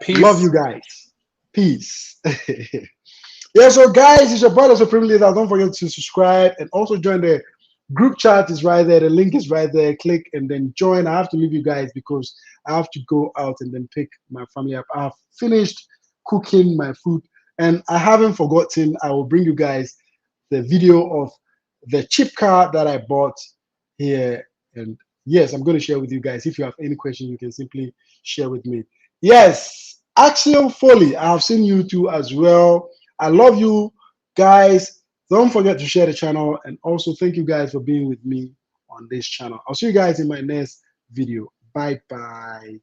Love you peace. guys. Peace. Yeah, so guys, it's your brother Supreme Leader. Don't forget to subscribe and also join the group chat. Is right there. The link is right there. Click and then join. I have to leave you guys because I have to go out and then pick my family up. I've finished cooking my food, and I haven't forgotten. I will bring you guys the video of the cheap car that I bought here. And yes, I'm going to share with you guys. If you have any question, you can simply share with me. Yes, Axiom Foley. I have seen you too as well. I love you guys. Don't forget to share the channel, and also thank you guys for being with me on this channel. I'll see you guys in my next video. Bye bye.